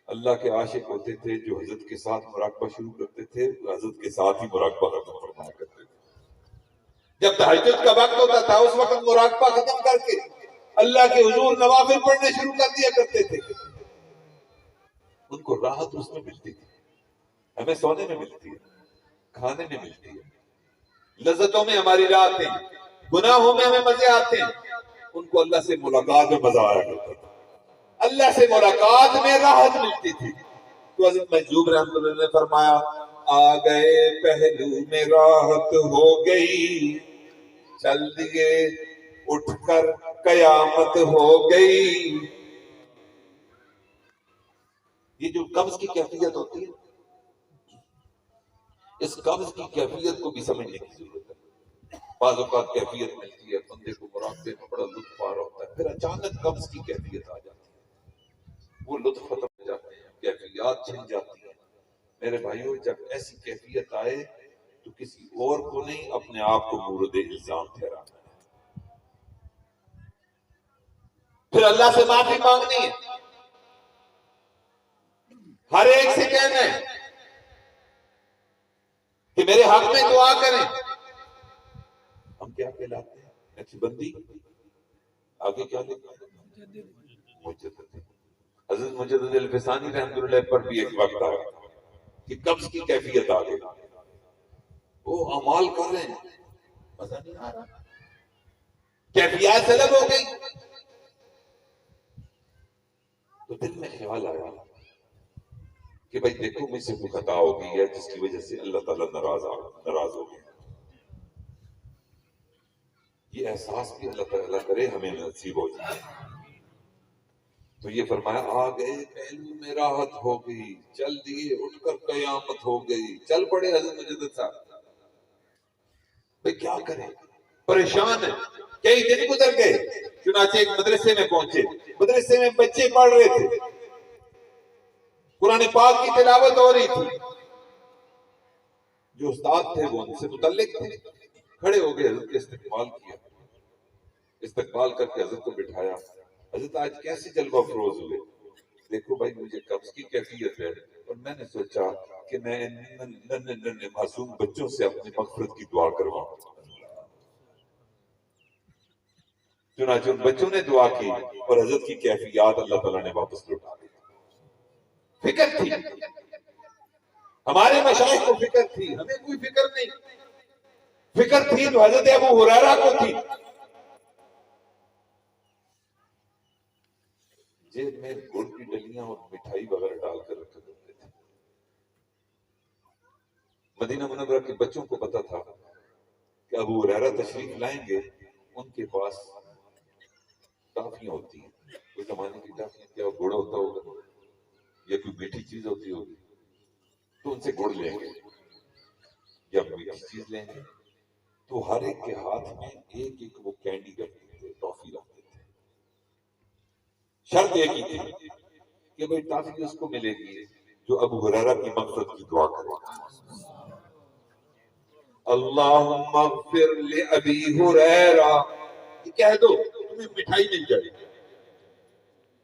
اللہ کے عاشق ہوتے تھے جو حضرت کے ساتھ مراقبہ شروع کرتے تھے، حضرت کے ساتھ ہی مراقبہ ختم فرمایا کرتے تھے۔ جب تہجد کا وقت ہوتا تھا اس وقت مراقبہ ختم کر کے اللہ کے حضور نوافل پڑھنے شروع کر دیا کرتے تھے۔ ان کو راحت اس میں ملتی تھی، ہمیں سونے میں ملتی ہے، کھانے میں ملتی ہے، لذتوں میں ہماری راحت ہیں، گناہوں میں ہمیں مزے آتے ہیں، ان کو اللہ سے ملاقات میں مزہ آیا کرتا تھا، اللہ سے ملاقات میں راحت ملتی تھی۔ تو حضرت محجوب رحمۃ اللہ نے فرمایا آ گئے پہلو میں راحت ہو گئی، چل دیے اٹھ کر قیامت ہو گئی۔ یہ جو قبض کی کیفیت ہوتی ہے، اس قبض کی کیفیت کو بھی سمجھنے کی ضرورت ہے۔ بعض اوقات کیفیت ملتی ہے، بندے کو مراقبے میں بڑا لطف آ رہا ہوتا ہے، پھر اچانک قبض کی کیفیت آ جاتی ہے، وہ لطف ختم ہو جاتے ہیں، کیفیات چھن جاتی ہیں۔ میرے بھائیوں جب ایسی کیفیت آئے تو کسی اور کو نہیں اپنے آپ کو مورد الزام ٹھہرانا ہے، پھر اللہ سے معافی مانگنی ہے، ہر ایک سے کہنا ہے کہ میرے حق میں دعا کریں۔ ہم کیا کہلاتے ہیں؟ نقشبندی، آگے کیا لکھا ہے؟ مجدد۔ حضرت مجدد الفسانی رحمۃ اللہ پر بھی ایک وقت آیا کہ قبض کی کیفیت آ گئی، وہ اعمال کر رہے ہیں مزہ نہیں آ رہا، کیفیات طلب ہو گئی، تو دل میں خیال آیا کہ بھائی دیکھو مجھ سے کوئی خطا ہو گئی ہے جس کی وجہ سے اللہ تعالیٰ ناراض ہو گیا۔ یہ احساس بھی اللہ تعالیٰ کرے ہمیں نصیب ہو جائے۔ تو یہ فرمایا آ گئے پہلو میں راحت ہو گئی، چل دیے اٹھ کر قیامت ہو گئی۔ چل پڑے حضرت مجدد صاحب، بھئی کیا کریں، پریشان ہیں، کئی دن گزر گئے، چنانچہ ایک مدرسے میں پہنچے، مدرسے میں بچے پڑھ رہے تھے، قرآن پاک کی تلاوت ہو رہی تھی، جو استاد تھے وہ ان سے متعلق تھے، کھڑے ہو گئے، حضرت کے استقبال کیا، استقبال کر کے حضرت کو بٹھایا۔ حضرت آج کیسے جلوہ افروز ہوئے؟ دیکھو بھائی مجھے قبض کی کیفیت ہے اور میں نے سوچا کہ میں ننھے معصوم بچوں سے اپنی مغفرت کی دعا کرواؤں۔ چنانچہ ان بچوں نے دعا کی اور حضرت کی کیفیات اللہ تعالیٰ نے واپس لوٹا دی۔ فکر تھی، ہمارے مشائخ کو فکر تھی، ہمیں کوئی فکر نہیں، فکر تھی تو حضرت ابو ہریرہ کو تھی۔ جیب میں گڑ کی ڈلیاں اور مٹھائی وغیرہ ڈال کر رکھا کرتے تھے۔ مدینہ منورہ کے بچوں کو پتا تھا کہ ابو ہریرہ تشریف لائیں گے، ان کے پاس ٹافیاں ہوتی ہیں، کوئی زمانے کی ٹافیاں، کیا گڑ ہوتا ہوگا یا کوئی میٹھی چیز ہوتی ہوگی، تو ان سے گڑ لیں گے یا میٹھی چیز لیں گے، تو ہر ایک کے ہاتھ میں ایک ایک وہ کینڈی رکھتے تھے، ٹافی رکھتے تھے۔ شرط ایک ہی تھی کہ بھئی ٹافی اس کو ملے گی جو ابو ہریرہ کی مغفرت کی دعا کرے۔ اللہم اغفر لأبی ہریرہ، یہ کہہ دو تمہیں مٹھائی مل جائے گی،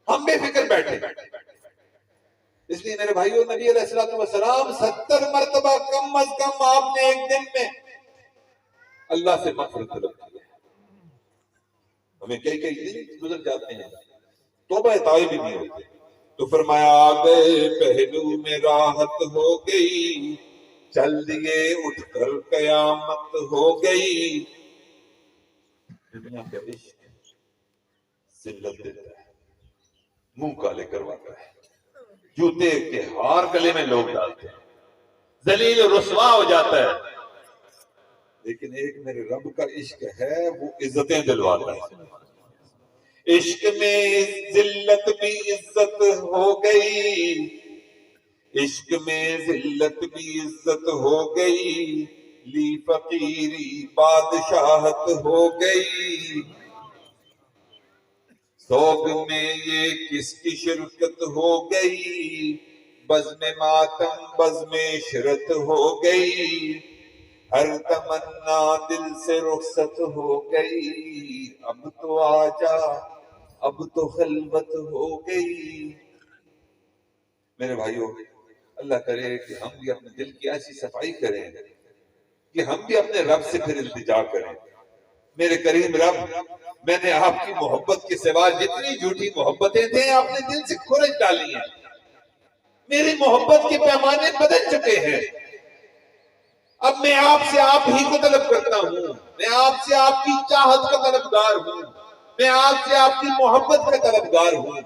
ہم بے فکر بیٹھے۔ اس لیے میرے بھائیو نبی علیہ السلام 70 مرتبہ کم از کم آپ نے ایک دن میں اللہ سے مغفرت طلب کی ہے۔ ہمیں کئی دن گزر جاتے ہیں، توبہ طائب بھی نہیں ہوتے. تو فرمایا آ گئے پہلو میں راحت ہو گئی، چل دیے اٹھ کر قیامت ہو گئی. دنیا کا عشق ذلت دیتا ہے، منہ کالے کرواتا ہے، جوتے کے ہار گلے میں لوگ ڈالتے ہیں، ذلیل و رسوا ہو جاتا ہے. لیکن ایک میرے رب کا عشق ہے، وہ عزتیں دلواتا ہے. عشق میں ذلت بھی عزت ہو گئی، عشق میں ذلت بھی عزت ہو گئی، لی فقیری بادشاہت ہو گئی. سوگ میں یہ کس کی شرکت ہو گئی، بزم ماتم بزم عشرت ہو گئی. ہر تمنا دل سے رخصت ہو گئی، اب تو آجا اب تو خلوت ہو گئی. میرے بھائیوں، اللہ کرے کہ ہم بھی اپنے دل کی ایسی صفائی کریں کہ ہم بھی اپنے رب سے پھر التجا کریں. میرے کریم رب، میں نے آپ کی محبت کے سوا جتنی جھوٹی محبتیں تھیں آپ نے دل سے کھرچ ڈالی ہیں. میری محبت کے پیمانے بدل چکے ہیں. اب میں آپ سے آپ ہی کو طلب کرتا ہوں، میں آپ سے آپ کی چاہت کا طلبگار ہوں، میں آپ سے آپ کی محبت کا طلبگار ہوں.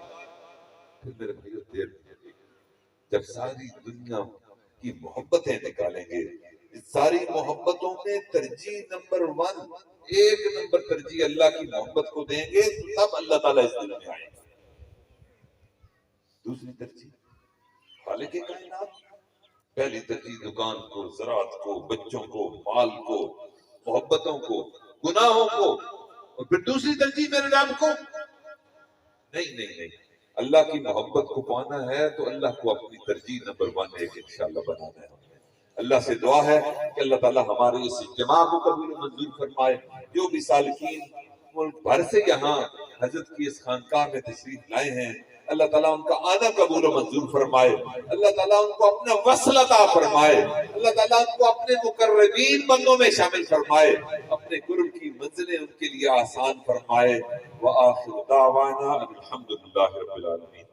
پھر میرے بھائیو دیر جب ساری دنیا کی محبتیں نکالیں گے، ساری محبتوں میں ترجیح نمبر 1، ایک نمبر ترجیح اللہ کی محبت کو دیں گے، تب اللہ تعالیٰ اس دل میں آئیں گے. دوسری ترجیح خالق کائنات، پہلی ترجیح دکان کو، زراعت کو، بچوں کو، مال کو، محبتوں کو، گناہوں کو، اور پھر دوسری ترجیح میرے رب کو. نہیں، اللہ کی محبت کو پانا ہے تو اللہ کو اپنی ترجیح نمبر 1 ایک انشاءاللہ بنانا ہے. اللہ سے دعا ہے کہ اللہ تعالیٰ ہمارے اس اجتماع کو قبول و منظور فرمائے. جو بھی سالکین ملک بھر سے یہاں حضرت کی اس خانقاہ میں تشریف لائے ہیں، اللہ تعالیٰ ان کا آنا قبول و منظور فرمائے. اللہ تعالیٰ ان کو اپنا وصل عطا فرمائے. اللہ تعالیٰ ان کو اپنے مقربین بندوں میں شامل فرمائے. اپنے قرب کی منزلیں ان کے لیے آسان فرمائے. وآخر دعوانا الحمدللہ رب العالمین.